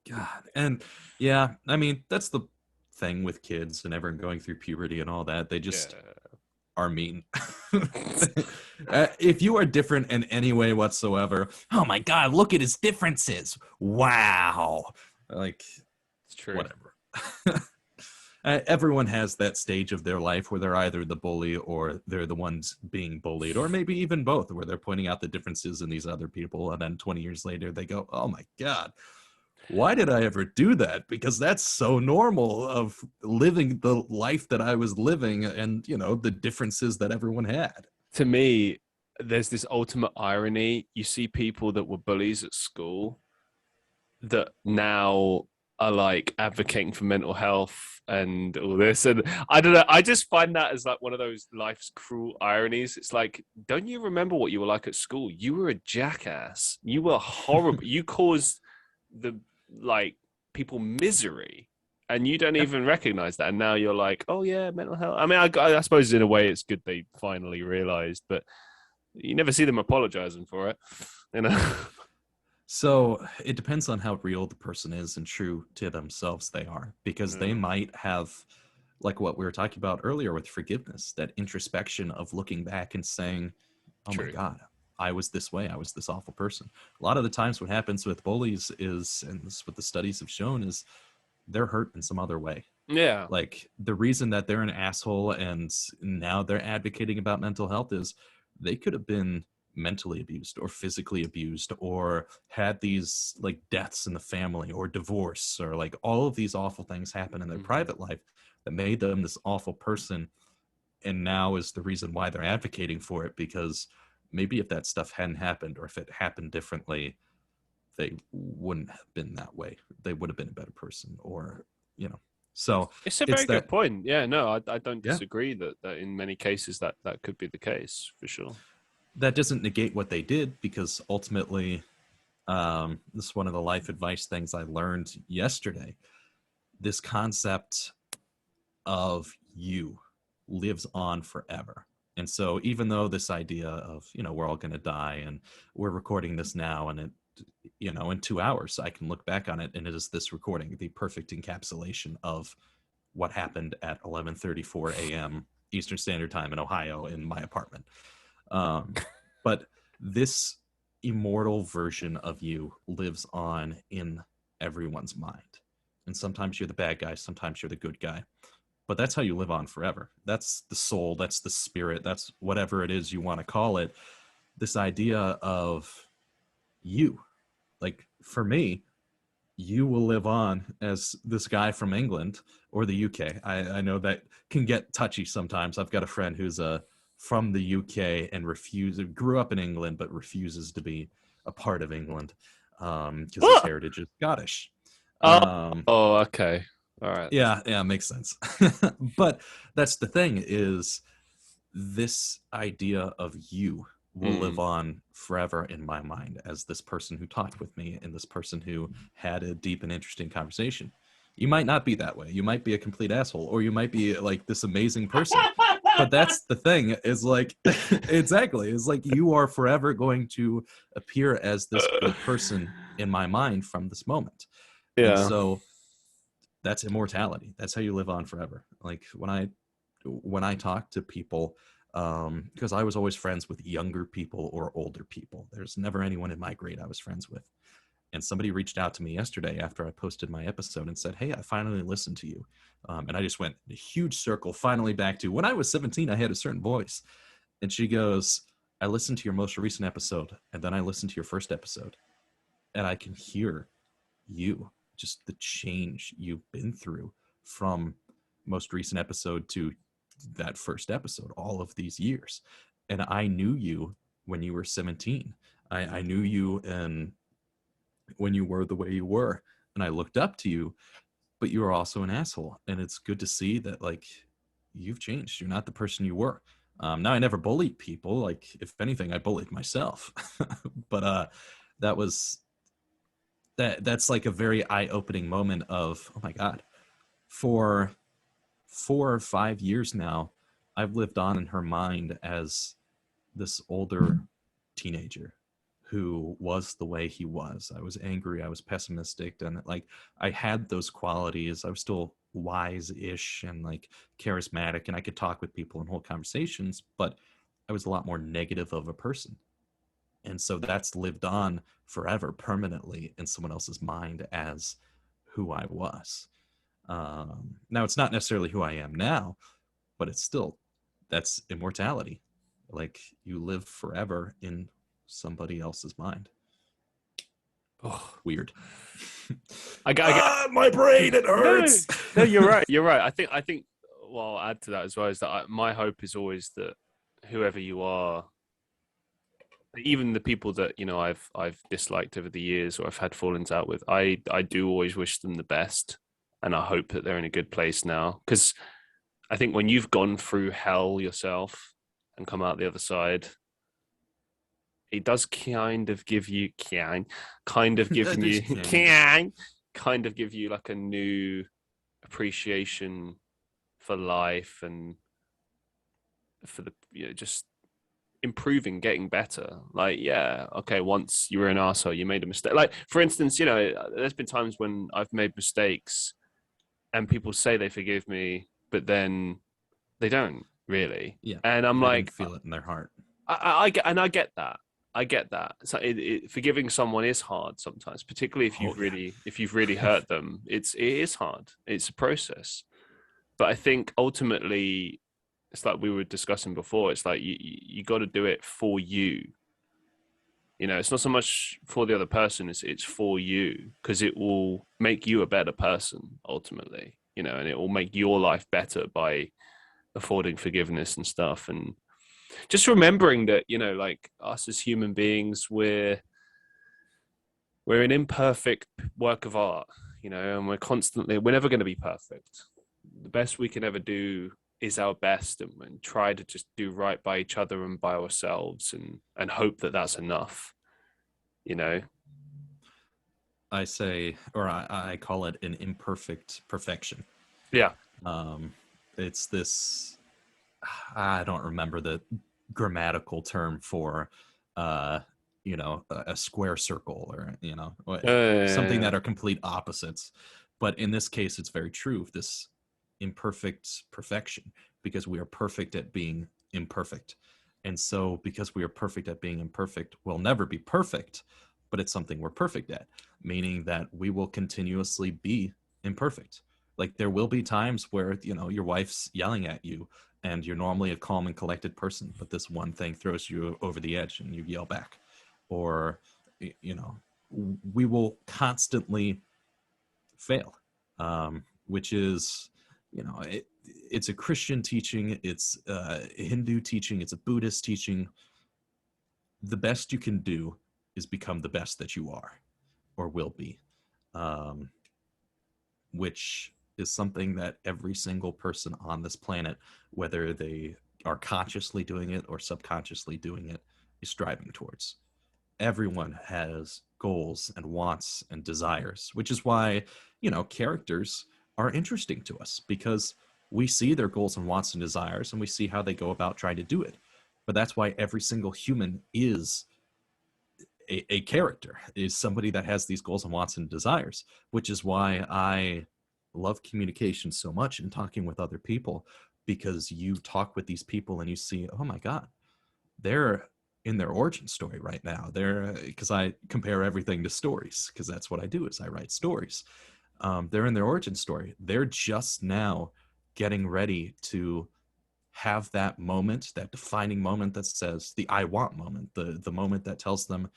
God, and yeah, I mean that's the thing with kids and everyone going through puberty and all that. They just are mean. If you are different in any way whatsoever, oh my God, look at his differences. Wow. Like, it's true. Whatever. Everyone has that stage of their life where they're either the bully or they're the ones being bullied, or maybe even both, where they're pointing out the differences in these other people. And then 20 years later, they go, oh my God, why did I ever do that? Because that's so normal of living the life that I was living and, the differences that everyone had. To me, there's this ultimate irony. You see people that were bullies at school that now are like advocating for mental health and all this. And I don't know, I just find that as like one of those life's cruel ironies. It's like, don't you remember what you were like at school? You were a jackass. You were horrible. You caused the people misery, and you don't even recognize that, and now you're like, oh yeah, mental health. I mean, I suppose in a way it's good they finally realized, but you never see them apologizing for it. So it depends on how real the person is and true to themselves they are, because they might have, like what we were talking about earlier with forgiveness, that introspection of looking back and saying, oh my God, I was this way. I was this awful person. A lot of the times what happens with bullies is, and this is what the studies have shown, is they're hurt in some other way. Yeah. Like the reason that they're an asshole and now they're advocating about mental health is they could have been mentally abused or physically abused or had these like deaths in the family or divorce or like all of these awful things happen in their private life that made them this awful person. And now is the reason why they're advocating for it, because maybe if that stuff hadn't happened or if it happened differently, they wouldn't have been that way. They would have been a better person, or, so it's a very good point. Yeah, no, I don't disagree that in many cases that could be the case for sure. That doesn't negate what they did, because ultimately, this is one of the life advice things I learned yesterday. This concept of you lives on forever. And so even though this idea of, we're all going to die and we're recording this now, and it, in 2 hours, I can look back on it and it is this recording, the perfect encapsulation of what happened at 11:34 a.m. Eastern Standard Time in Ohio in my apartment. But this immortal version of you lives on in everyone's mind. And sometimes you're the bad guy, sometimes you're the good guy. But that's how you live on forever. That's the soul, that's the spirit, that's whatever it is you want to call it. This idea of you. Like, for me, you will live on as this guy from England or the UK. I know that can get touchy sometimes. I've got a friend who's from the UK and grew up in England, but refuses to be a part of England, because his What? heritage is Scottish. Oh, okay. All right. Yeah, makes sense. But that's the thing, is this idea of you will live on forever in my mind as this person who talked with me and this person who had a deep and interesting conversation. You might not be that way. You might be a complete asshole, or you might be like this amazing person. But that's the thing, is like, exactly, is like, you are forever going to appear as this good person in my mind from this moment. And Yeah. so that's immortality. That's how you live on forever. Like when I talk to people, because I was always friends with younger people or older people. There's never anyone in my grade I was friends with. And somebody reached out to me yesterday after I posted my episode and said, "Hey, I finally listened to you." And I just went in a huge circle, finally back to when I was 17, I had a certain voice. And she goes, "I listened to your most recent episode, and then I listened to your first episode, and I can hear you, just the change you've been through from most recent episode to that first episode, all of these years. And I knew you when you were 17. I knew you and when you were the way you were, and I looked up to you, but you were also an asshole. And it's good to see that, like, you've changed. You're not the person you were." Now, I never bullied people. Like, if anything, I bullied myself. But that was that's like a very eye-opening moment of, oh my God, for 4 or 5 years now, I've lived on in her mind as this older teenager who was the way he was. I was angry, I was pessimistic, and like, I had those qualities. I was still wise-ish and like charismatic, and I could talk with people and hold conversations, but I was a lot more negative of a person. And so that's lived on forever, permanently in someone else's mind as who I was. Now, it's not necessarily who I am now, but it's still, that's immortality. Like, you live forever in somebody else's mind. Oh, Weird. I got My brain, it hurts. No, you're right. You're right. I think. Well, I'll add to that as well, is that my hope is always that whoever you are, even the people that I've disliked over the years or I've had fallings out with, I do always wish them the best, and I hope that they're in a good place now. Because I think when you've gone through hell yourself and come out the other side, it does kind of give you kind of give you like a new appreciation for life and for the just improving, getting better. Like, yeah, okay, once you were an arsehole, you made a mistake. Like, for instance, there's been times when I've made mistakes and people say they forgive me, but then they don't really. Yeah, And I'm they like, didn't feel it in their heart. I get that. I get that. So forgiving someone is hard sometimes, particularly if you've really hurt them. It is hard. It's a process. But I think ultimately, it's like we were discussing before. It's like you got to do it for you. It's not so much for the other person. It's for you, because it will make you a better person ultimately. And it will make your life better by affording forgiveness and stuff. And just remembering that, like, us as human beings, we're an imperfect work of art, and we're never going to be perfect. The best we can ever do is our best, and try to just do right by each other and by ourselves, and hope that that's enough. I say, or I call it an imperfect perfection. Yeah. It's this, I don't remember the grammatical term for a square circle, or something that are complete opposites. But in this case, it's very true, this imperfect perfection, because we are perfect at being imperfect. And so because we are perfect at being imperfect, we'll never be perfect, but it's something we're perfect at, meaning that we will continuously be imperfect. Like, there will be times where, your wife's yelling at you and you're normally a calm and collected person, but this one thing throws you over the edge and you yell back. Or, we will constantly fail, which is, it's a Christian teaching, it's a Hindu teaching, it's a Buddhist teaching. The best you can do is become the best that you are or will be, which is something that every single person on this planet, whether they are consciously doing it or subconsciously doing it, is striving towards. Everyone has goals and wants and desires, which is why, characters are interesting to us, because we see their goals and wants and desires and we see how they go about trying to do it. But that's why every single human is a character, is somebody that has these goals and wants and desires, which is why I love communication so much and talking with other people, because you talk with these people and you see, oh my God, they're in their origin story right now. Because I compare everything to stories, because that's what I do, is I write stories. They're in their origin story. They're just now getting ready to have that moment, that defining moment that says, the I want moment, the moment that tells them,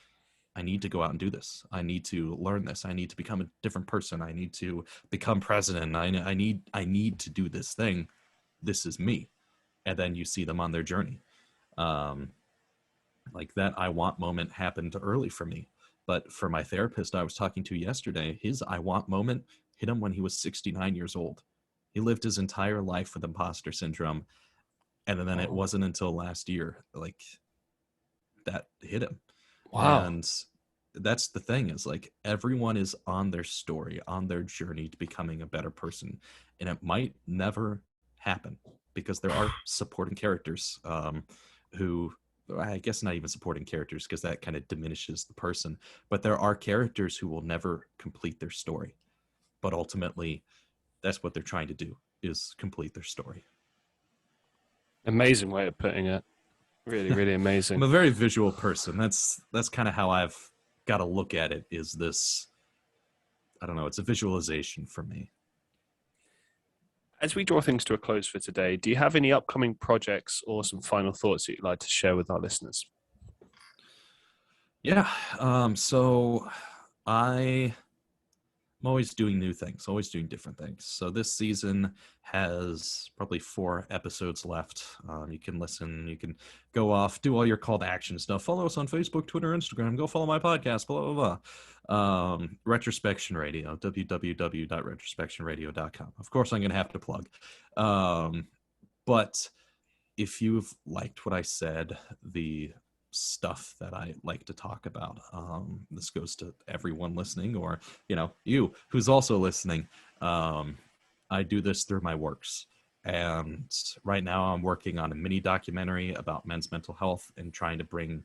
I need to go out and do this. I need to learn this. I need to become a different person. I need to become president. I need to do this thing. This is me. And then you see them on their journey. Like that I want moment happened early for me. But for my therapist I was talking to yesterday, his I want moment hit him when he was 69 years old. He lived his entire life with imposter syndrome. And then it wasn't until last year, like, that hit him. Wow. And that's the thing, is like everyone is on their story, on their journey to becoming a better person. And it might never happen, because there are supporting characters who, I guess not even supporting characters, because that kind of diminishes the person. But there are characters who will never complete their story. But ultimately, that's what they're trying to do, is complete their story. Amazing way of putting it. Really, really amazing. I'm a very visual person. That's kind of how I've got to look at it, is this, I don't know, it's a visualization for me. As we draw things to a close for today, do you have any upcoming projects or some final thoughts that you'd like to share with our listeners? Yeah. So I'm always doing new things, always doing different things. So this season has probably 4 episodes left. You can listen, you can go off, do all your call to action stuff. Follow us on Facebook, Twitter, Instagram. Go follow my podcast, blah, blah, blah. Retrospection Radio, www.retrospectionradio.com. Of course, I'm going to have to plug. But if you've liked what I said, the stuff that I like to talk about, this goes to everyone listening, or you who's also listening. I do this through my works, and right now I'm working on a mini documentary about men's mental health and trying to bring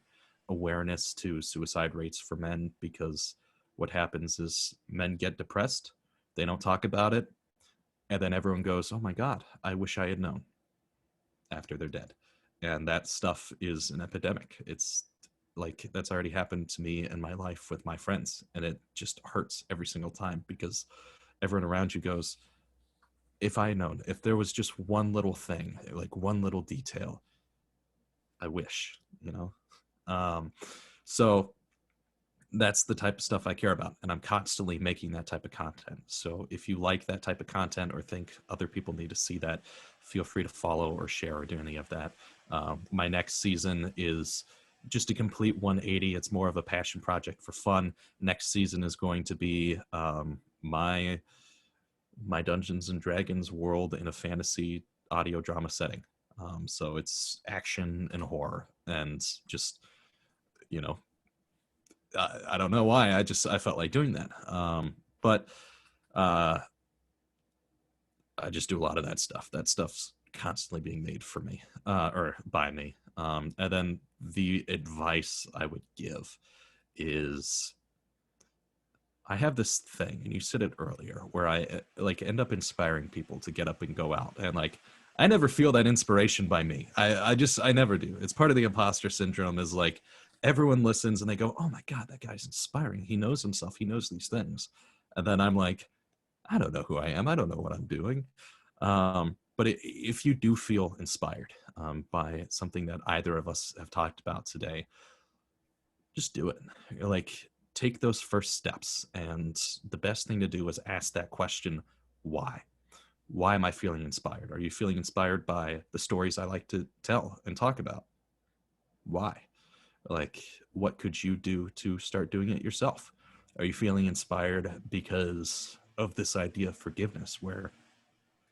awareness to suicide rates for men, because what happens is men get depressed, they don't talk about it, and then everyone goes, oh my God, I wish I had known, after they're dead. And that stuff is an epidemic. It's like, that's already happened to me in my life with my friends. And it just hurts every single time, because everyone around you goes, if I had known, if there was just one little thing, like one little detail, I wish, So that's the type of stuff I care about. And I'm constantly making that type of content. So if you like that type of content or think other people need to see that, feel free to follow or share or do any of that. My next season is just a complete 180. It's more of a passion project for fun. Next season is going to be my Dungeons and Dragons world in a fantasy audio drama setting. So it's action and horror, and just, I don't know why. I felt like doing that. But I just do a lot of that stuff. That stuff's constantly being made for me, or by me. And then the advice I would give is, I have this thing, and you said it earlier, where I like end up inspiring people to get up and go out. And like, I never feel that inspiration by me. I never do. It's part of the imposter syndrome, is like, everyone listens and they go, oh my God, that guy's inspiring. He knows himself. He knows these things. And then I'm like, I don't know who I am. I don't know what I'm doing. But if you do feel inspired by something that either of us have talked about today, just do it. Like, take those first steps. And the best thing to do is ask that question, why? Why am I feeling inspired? Are you feeling inspired by the stories I like to tell and talk about? Why? Like, what could you do to start doing it yourself? Are you feeling inspired because of this idea of forgiveness, where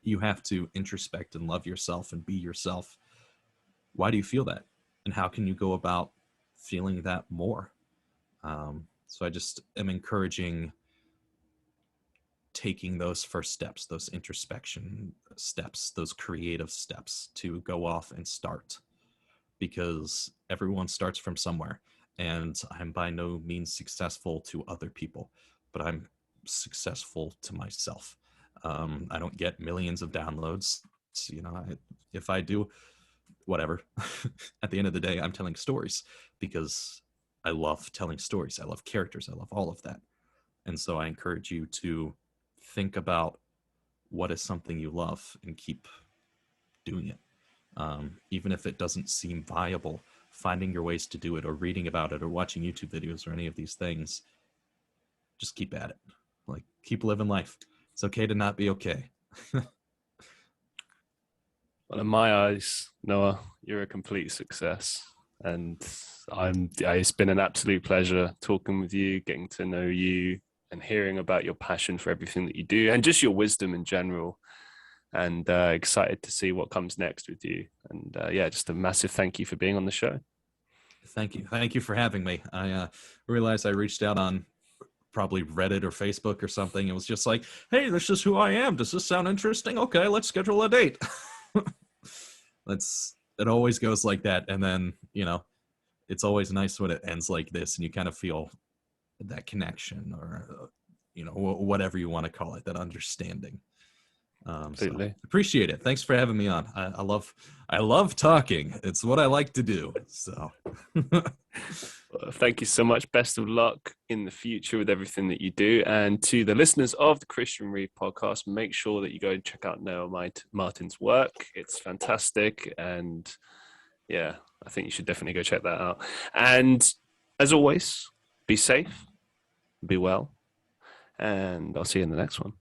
you have to introspect and love yourself and be yourself? Why do you feel that? And how can you go about feeling that more? So I just am encouraging taking those first steps, those introspection steps, those creative steps to go off and start, because everyone starts from somewhere. And I'm by no means successful to other people, but I'm successful to myself. I don't get millions of downloads. If I do, whatever. At the end of the day, I'm telling stories because I love telling stories. I love characters. I love all of that. And so I encourage you to think about what is something you love and keep doing it. Even if it doesn't seem viable, finding your ways to do it, or reading about it, or watching YouTube videos, or any of these things, just keep at it. Like, keep living life. It's okay to not be okay. Well, in my eyes, Noah, you're a complete success. And it's been an absolute pleasure talking with you, getting to know you, and hearing about your passion for everything that you do, and just your wisdom in general. And excited to see what comes next with you. And just a massive thank you for being on the show. Thank you. Thank you for having me. I realized I reached out on probably Reddit or Facebook or something. It was just like, hey, this is who I am. Does this sound interesting? Okay, let's schedule a date. It always goes like that. And then, it's always nice when it ends like this and you kind of feel that connection, or, whatever you want to call it, that understanding. So appreciate it. Thanks for having me on. I love talking. It's what I like to do. So well, thank you so much. Best of luck in the future with everything that you do. And to the listeners of the Christian Reeve Podcast, make sure that you go and check out Noah Martin's work. It's fantastic. And yeah, I think you should definitely go check that out. And as always, be safe, be well, and I'll see you in the next one.